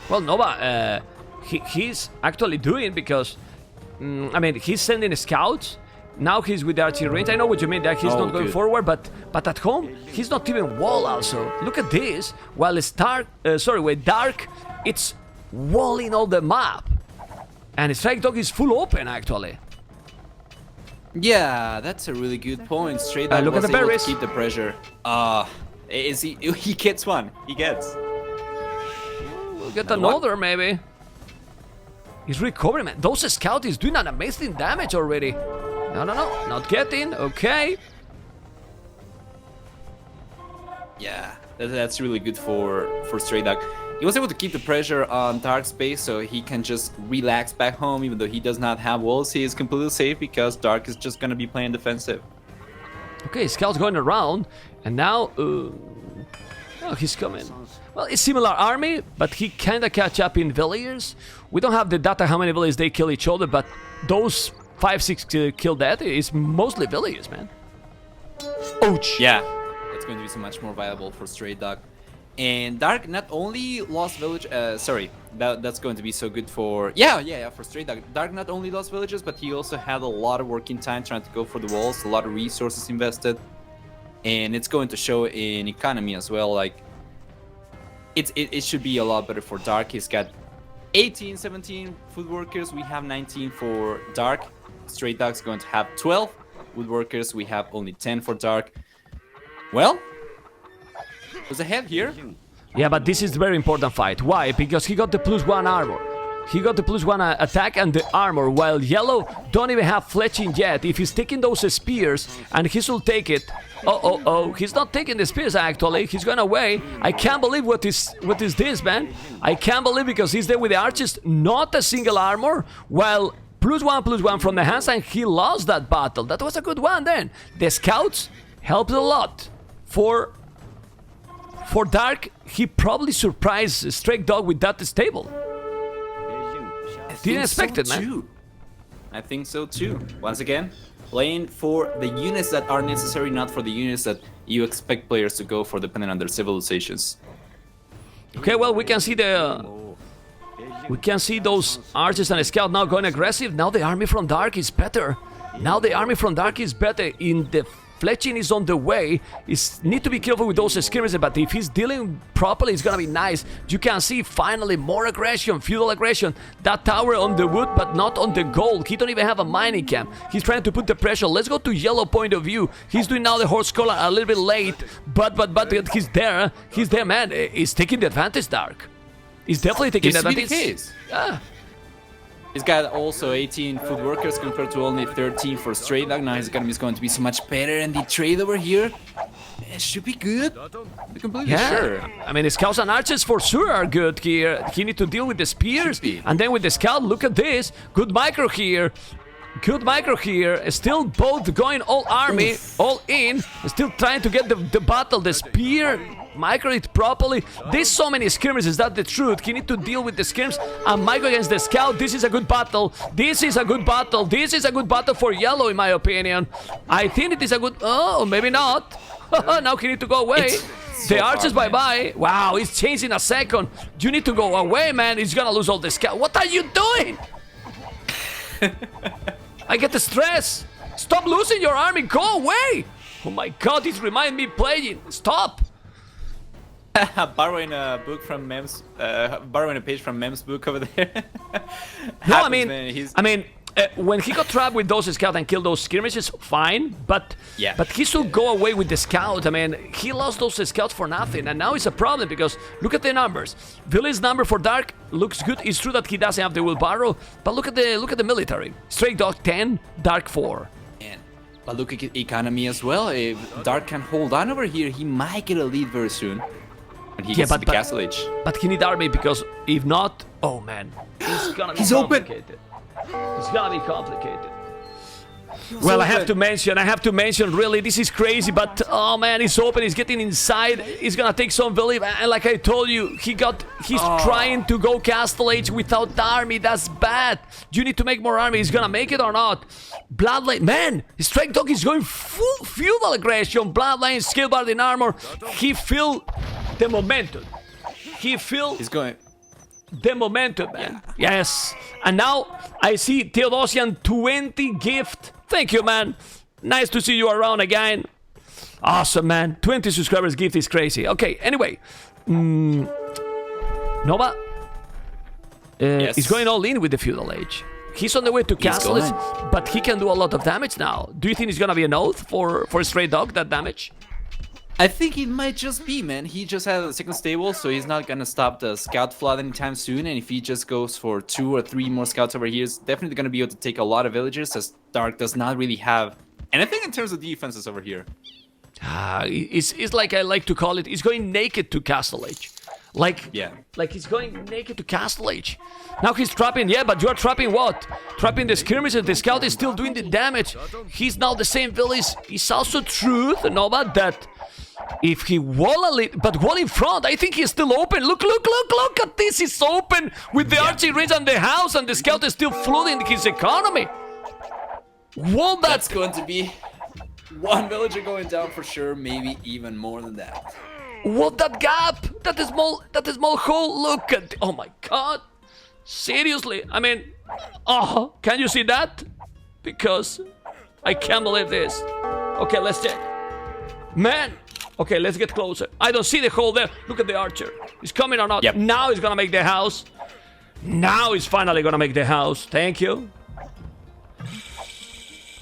Well, Nova, he's actually doing, because I mean, he's sending scouts. Now he's with the archery range. I know what you mean, that he's not going forward, but at home he's not even wall. Also, look at this. While it's with Dark, it's walling all the map. And StrayDog is full open, actually. Yeah, that's a really good point. StrayDog look at the berries. Keep the pressure. Is he? He gets one. He gets. We'll get another, maybe. He's recovering, man. Those scouts is doing an amazing damage already. No, not getting. Okay. Yeah, that's really good for StrayDog. He was able to keep the pressure on Dark space, so he can just relax back home, even though he does not have walls. He is completely safe because Dark is just gonna be playing defensive. Okay, scouts going around, and now he's coming. Well, it's similar army, but he kinda catch up in villagers. We don't have the data how many villagers they kill each other, but those 5-6 kill dead is mostly villagers, man. Ouch. Yeah, that's going to be so much more viable for StrayDog. And Dark not only lost village, that's going to be so good for, for StrayDog. Dark not only lost villages, but he also had a lot of working time trying to go for the walls, a lot of resources invested. And it's going to show in economy as well, like, it should be a lot better for Dark. He's got 18, 17 woodworkers, we have 19 for Dark. StrayDog's going to have 12 woodworkers, we have only 10 for Dark. Well, who's ahead here? Yeah, but this is a very important fight. Why? Because he got the +1 armor. He got the +1 attack and the armor, while Yellow don't even have fletching yet. If he's taking those spears, and he should take it. He's not taking the spears, actually. He's going away. I can't believe what is this, man. I can't believe, because he's there with the archers, not a single armor, while +1 from the hands, and he lost that battle. That was a good one then. The scouts helped a lot for for Dark, he probably surprised StrayDog with that stable. Didn't expect it, man. I think so too. Once again, playing for the units that are necessary, not for the units that you expect players to go for, depending on their civilizations. Okay, well, we can see those archers and scouts now going aggressive. Now the army from Dark is better. Now the army from Dark is better. In the fletching is on the way. Need to be careful with those skirmishes, but if he's dealing properly, it's gonna be nice. You can see finally more aggression, feudal aggression. That tower on the wood, but not on the gold. He don't even have a mining camp. He's trying to put the pressure. Let's go to yellow point of view. He's doing now the horse collar a little bit late, but he's there. He's there, man. He's taking the advantage, Dark. He's definitely taking the advantage. Yeah. He's got also 18 food workers compared to only 13 for StrayDog. Now his economy is going to be so much better, and the trade over here, it should be good. I'm completely sure. I mean, the scouts and archers for sure are good here. He need to deal with the spears, and then with the scout, look at this. Good micro here. Good micro here. Still both going all army, all in. Still trying to get the battle, the spear. Micro it properly. There's so many skirmishes, that's the truth. He need to deal with the skirms and micro against the scout. This is a good battle. This is a good battle. This is a good battle for yellow, in my opinion. I think it is a good... Oh, maybe not. Now he need to go away. The archers bye-bye. Wow, he's changed in a second. You need to go away, man. He's gonna lose all the scout. What are you doing? I get the stress. Stop losing your army. Go away. Oh my god, he's reminding me playing. Stop. Borrowing a book from Mem's, borrowing a page from Mem's book over there. No, I mean, when he got trapped with those scouts and killed those skirmishes, fine, but he should go away with the scout. I mean, he lost those scouts for nothing, and now it's a problem because look at the numbers. Village number for Dark looks good. It's true that he doesn't have the wheelbarrow, but look at the military. StrayDog 10, Dark 4. But look at economy as well. If Dark can hold on over here, he might get a lead very soon. When he gets to the castle age. But he need army because if not, oh man, it's gonna be complicated. It's gonna be complicated. Well, I have to mention, really, this is crazy, but oh man, he's open, he's getting inside, he's gonna take some belief, and like I told you, he's trying to go Castle Age without the army. That's bad. You need to make more army. He's gonna make it or not? Bloodline, man, StrayDog is going full feudal aggression. Bloodline, skill bar in armor. He feel the momentum. He's going the momentum, man. Yes. And now I see Theodosian 20 gift. Thank you, man. Nice to see you around again. Awesome, man. 20 subscribers gift is crazy. Okay, anyway. Nova is going all in with the feudal age. He's on the way to Castle Age, but he can do a lot of damage now. Do you think it's gonna be an oath for StrayDog, that damage? I think it might just be, man. He just has a second stable, so he's not gonna stop the scout flood anytime soon. And if he just goes for 2 or 3 more scouts over here, he's definitely gonna be able to take a lot of villagers, as Dark does not really have anything in terms of defenses over here. It's like I like to call it. He's going naked to Castle Age. Like he's going naked to Castle Age. Now he's trapping, but you're trapping what? Trapping the skirmishes. The scout is still doing the damage. He's now the same village. It's also truth, Nova, that if he wall a little, but wall in front, I think he's still open. Look at this. He's open with the archery range and the house, and the scout is still flooding his economy. Wall that. That's going to be 1 villager going down for sure, maybe even more than that. What, that gap? That small hole? Look at... Oh my god. Seriously? I mean... Oh, can you see that? Because... I can't believe this. Okay, let's check. Man! Okay, let's get closer. I don't see the hole there. Look at the archer. He's coming or not? Yep. Now he's gonna make the house. Now he's finally gonna make the house. Thank you.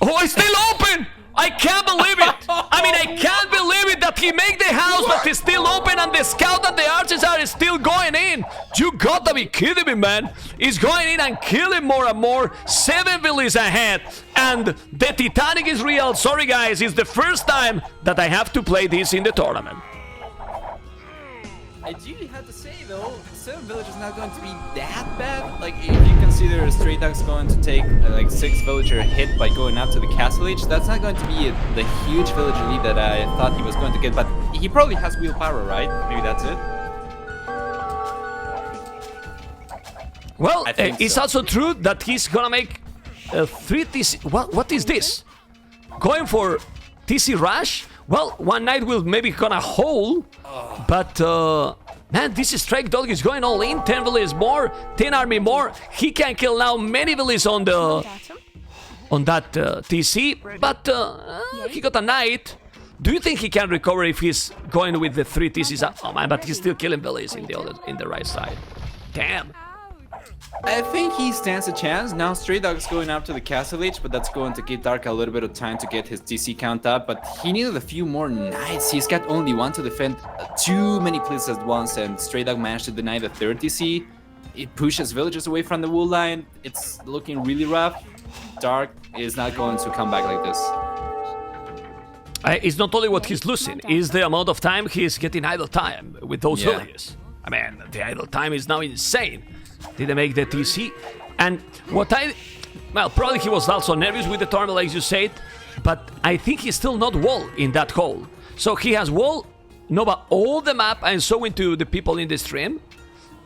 Oh, it's still open! I can't believe it! I mean, I can't believe it that he made the house, but it's still open and the scout and the archers are still going in. You gotta be kidding me, man. He's going in and killing more and more. 7 villages ahead. And the Titanic is real. Sorry, guys. It's the first time that I have to play this in the tournament. I do really hard to say though. 7 villagers not going to be that bad. Like if you consider StrayDog's going to take like 6 villager hit by going up to the castle age, that's not going to be the huge villager lead that I thought he was going to get. But he probably has willpower, right? Maybe that's it. Well, it's also true that he's gonna make 3 TC. What is this? Going for TC Rush? Well, one knight will maybe gonna hold, but man, this is StrayDog is going all in. 10 villages more, 10 army more. He can kill now many villages on that TC, but he got a knight. Do you think he can recover if he's going with the 3 TCs? Oh man, but he's still killing villages in the right side. Damn. I think he stands a chance. Now StrayDog's going up to the castle age, but that's going to give Dark a little bit of time to get his DC count up. But he needed a few more knights. He's got only one to defend too many places at once, and StrayDog managed to deny the 3rd DC. It pushes villagers away from the wool line. It's looking really rough. Dark is not going to come back like this. It's not only what he's losing, it's the amount of time he's getting idle time with those villages. I mean, the idle time is now insane. Didn't make the TC. And well, probably he was also nervous with the tournament, like you said, but I think he's still not wall in that hole. So he has wall, Nova all the map, and so into the people in the stream,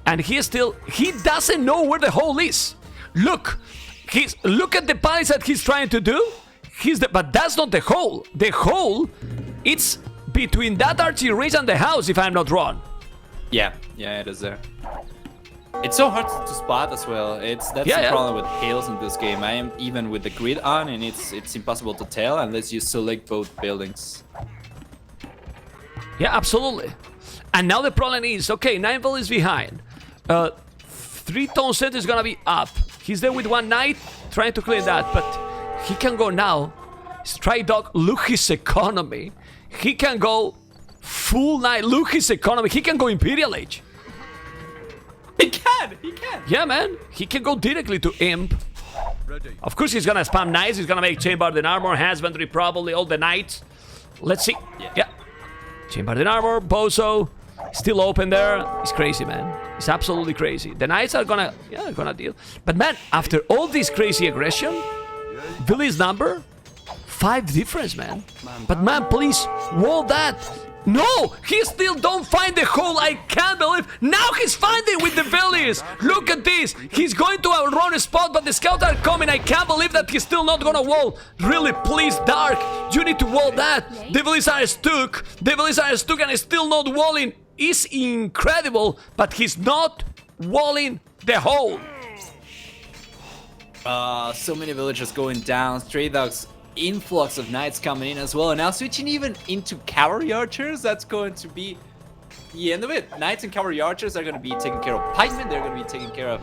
and he doesn't know where the hole is. Look at the palace that he's trying to do. But that's not the hole. The hole, it's between that archery range and the house, if I'm not wrong. Yeah, it is there. It's so hard to spot as well. That's the problem with hails in this game. I am even with the grid on, and it's impossible to tell unless you select both buildings. Yeah, absolutely. And now the problem is, okay, 9 villages behind. 3 tone center is gonna be up. He's there with 1 knight trying to clear that, but he can go now. StrayDog, look his economy. He can go full knight. Look his economy. He can go Imperial Age. He can! Yeah, man. He can go directly to Imp. Of course, he's gonna spam knights. He's gonna make Chambered in Armor, Husbandry, probably all the knights. Let's see. Yeah. Chambered in Armor, Bozo. Still open there. It's crazy, man. It's absolutely crazy. The knights are gonna deal. But man, after all this crazy aggression, Billy's number 5 difference, man. But man, please wall that. No, he still don't find the hole. I can't believe. Now he's finding with the villies. Look at this. He's going to a wrong spot, but the scouts are coming. I can't believe that he's still not gonna wall. Really, please, Dark, you need to wall that. The villies are stuck. The villies are stuck and he's still not walling. It's incredible, but he's not walling the hole. So many villagers going down. StrayDog's influx of knights coming in as well, and now switching even into cavalry archers. That's going to be the end of it. Knights and cavalry archers are going to be taking care of pikemen. They're going to be taking care of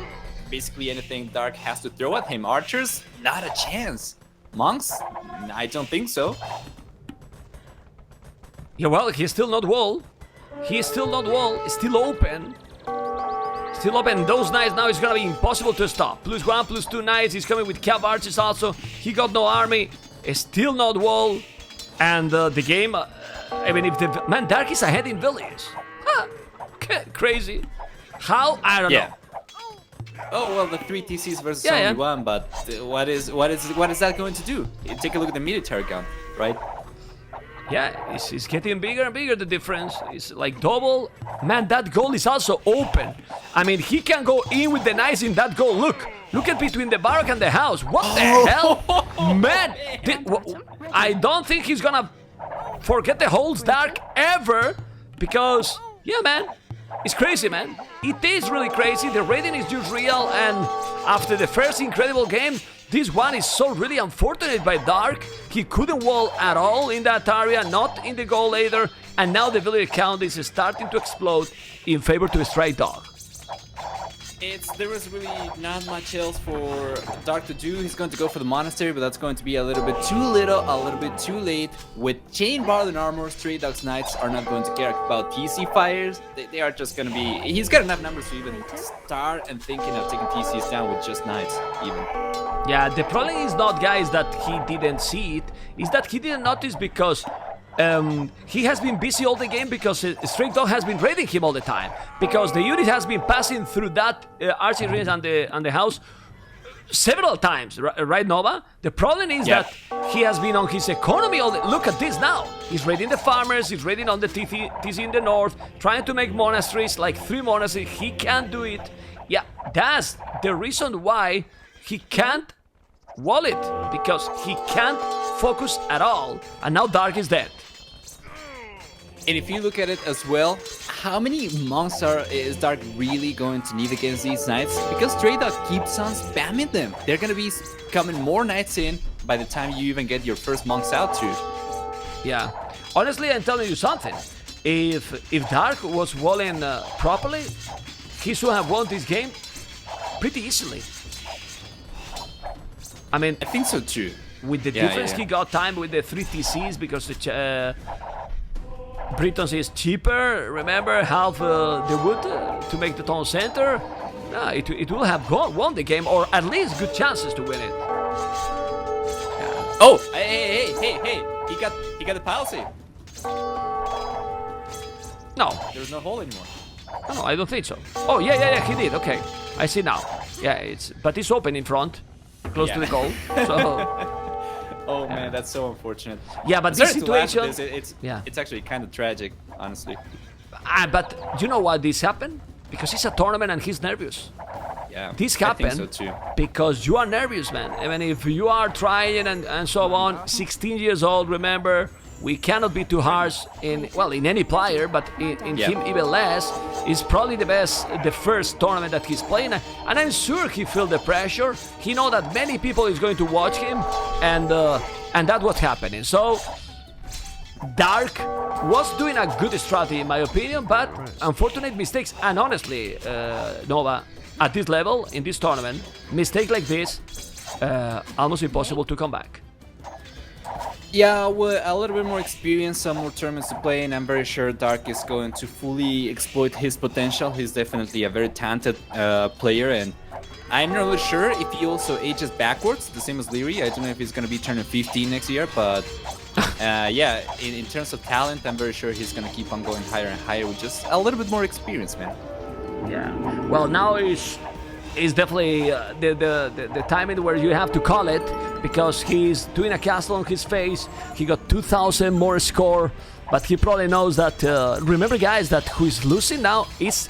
basically anything Dark has to throw at him. Archers, not a chance. Monks, I don't think so. Yeah, well, he's still not wall. He's still not wall. It's still open. Still open. Those knights now is gonna be impossible to stop. +1, +2 knights. He's coming with cav archers also. He got no army. It's still not wall. And the game, I mean, if the man Dark is ahead in village. Huh. Crazy. How? I don't know. Oh well, the 3 TCs versus only 1. But what is that going to do? Take a look at the military count, right? Yeah, it's getting bigger and bigger, the difference. It's like double. Man, that goal is also open. I mean, he can go in with the knights in that goal. Look at between the barrack and the house. What the hell? Man, I don't think he's gonna forget the holes Dark ever. Because, yeah, man, it's crazy, man. It is really crazy. The rating is just real. And after the first incredible game, this one is so really unfortunate by Dark. He couldn't wall at all in that area, not in the goal either. And now the village count is starting to explode in favor to StrayDog. There was really not much else for Dark to do. He's going to go for the monastery, but that's going to be a little bit too little, a little bit too late. With chain barred and armor, StrayDog's knights are not going to care about TC fires. They are just going to be... He's got enough numbers to even start and thinking of taking TCs down with just knights, even. Yeah, the problem is not, guys, that he didn't see it. Is that he didn't notice because he has been busy all the game because StrayDog has been raiding him all the time. Because the unit has been passing through that archery range and the house several times, right, Nova? The problem is that he has been on his economy all the... Look at this now. He's raiding the farmers, he's raiding on the TC in the north, trying to make monasteries, like 3 monasteries. He can't do it. Yeah, that's the reason why he can't wall it, because he can't focus at all. And now Dark is dead. And if you look at it as well, how many monks is Dark really going to need against these knights? Because StrayDog keeps on spamming them. They're going to be coming more knights in by the time you even get your first monks out too. Yeah. Honestly, I'm telling you something. If Dark was walling properly, he should have won this game pretty easily. I mean, I think so too. With the difference he got time with the 3 TCs, because the Britons is cheaper, remember, half the wood to make the town center. It will have won the game, or at least good chances to win it. Oh, hey, he got the palsy. No. There's no hole anymore. No, I don't think so. Oh, yeah, he did, okay. I see now. Yeah, but it's open in front, close to the goal, so... Oh man, that's so unfortunate. Yeah, but this situation... It's actually kind of tragic, honestly. But you know why this happened? Because it's a tournament and he's nervous. Yeah, this happened so too. Because you are nervous, man. I mean, if you are trying and so on, 16 years old, remember, we cannot be too harsh in any player, but in him even less. It's probably the first tournament that he's playing, and I'm sure he feel the pressure. He know that many people is going to watch him, and that's what's happening. So Dark was doing a good strategy, in my opinion, but unfortunate mistakes. And honestly, Nova, at this level in this tournament, mistake like this, almost impossible to come back. Yeah, with a little bit more experience, some more tournaments to play, and I'm very sure Dark is going to fully exploit his potential. He's definitely a very talented player, and I'm not really sure if he also ages backwards, the same as Leary. I don't know if he's going to be turning 15 next year, but yeah, in terms of talent, I'm very sure he's going to keep on going higher and higher with just a little bit more experience, man. Yeah, well, now is definitely the timing where you have to call it, because he's doing a castle on his face. He got 2,000 more score, but he probably knows that. Remember, guys, that who is losing now is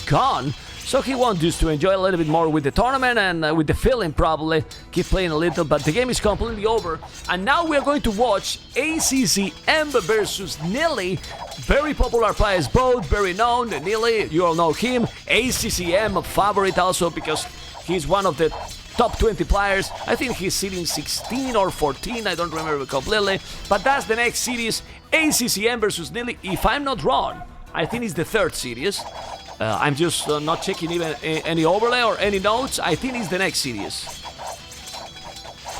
gone. So he wants just to enjoy a little bit more with the tournament and with the feeling, probably keep playing a little. But the game is completely over, and now we are going to watch ACCM versus Nilly. Very popular players, both very known. Nilly, you all know him. ACCM, a favorite also, because he's one of the top 20 players. I think he's sitting 16 or 14, I don't remember completely. But that's the next series, ACCM versus Nilly. If I'm not wrong, I think it's the third series. I'm just not checking even any overlay or any notes. I think it's the next series.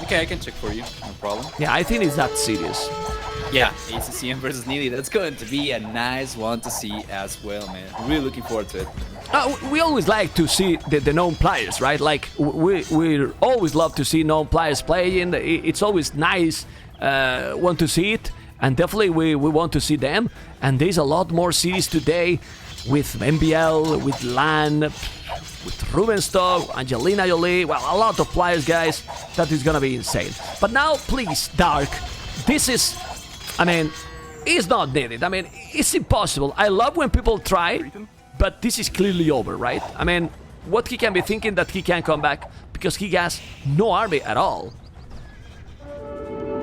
Okay, I can check for you, no problem. Yeah, I think it's that series. Yeah, ACCM versus Nilly. That's going to be a nice one to see as well, man. Really looking forward to it. We always like to see the known players, right? Like, we always love to see known players playing. It's always nice want to see it, and definitely we want to see them. And there's a lot more series today with MBL, with Lan, with Rubenstock, Angelina Jolie. Well, a lot of players, guys. That is gonna be insane. But now, please, Dark, this is... I mean, it's not needed. I mean, it's impossible. I love when people try, but this is clearly over, right? I mean, what he can be thinking that he can come back, because he has no army at all.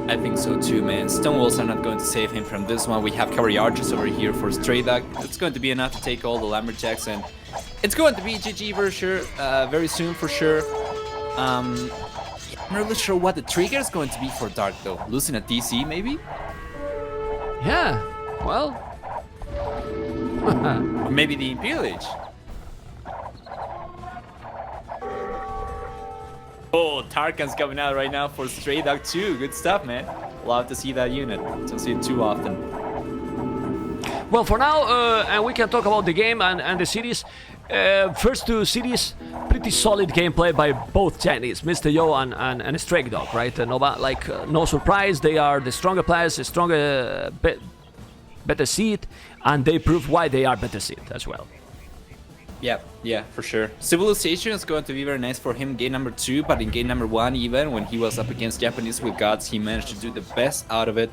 I think so too, man. Stonewalls are not going to save him from this one. We have cavalry archers over here for StrayDog. It's going to be enough to take all the lumberjacks, and it's going to be GG for sure, very soon for sure. I'm not really sure what the trigger is going to be for Dark though. Losing a DC maybe? Yeah, well... Or maybe the Imperial Age. Oh, Tarkan's coming out right now for StrayDog too. Good stuff, man. Love to see that unit. Don't see it too often. Well, for now, and we can talk about the game and the series. First two cities, pretty solid gameplay by both Chinese, Mr. Yo and StrayDog, right? No surprise, they are the stronger players, the stronger, better seed, and they prove why they are better seed as well. Yeah, for sure. Civilization is going to be very nice for him game number 2, but in game number 1, even when he was up against Japanese with gods, he managed to do the best out of it.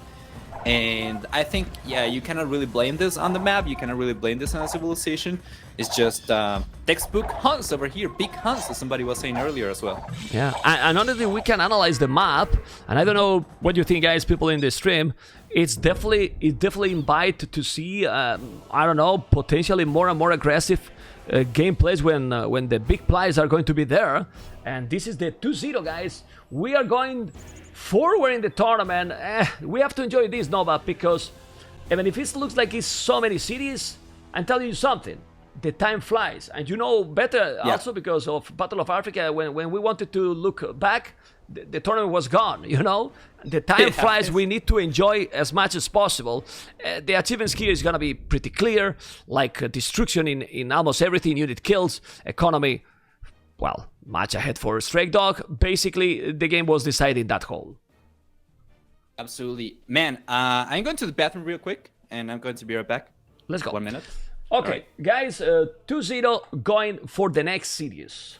And I think, yeah, you cannot really blame this on the map, you cannot really blame this on a Civilization. It's just textbook hunts over here, big hunts, as somebody was saying earlier as well. Yeah, and honestly, we can analyze the map, and I don't know what you think, guys, people in the stream. It definitely invite to see, I don't know, potentially more and more aggressive gameplays when the big players are going to be there. And this is the 2-0, guys. We are going forward in the tournament. We have to enjoy this, Nova, because even if it looks like it's so many cities, I'm telling you something, the time flies. And you know better also because of Battle of Africa, when we wanted to look back, the tournament was gone, you know? The time flies, we need to enjoy as much as possible. The achievements here is gonna be pretty clear, like destruction in almost everything, unit kills, economy, well, much ahead for StrayDog. Basically, the game was decided in that hole. Absolutely. Man, I'm going to the bathroom real quick, and I'm going to be right back. Let's go. 1 minute. Okay, guys, 2-0 going for the next series.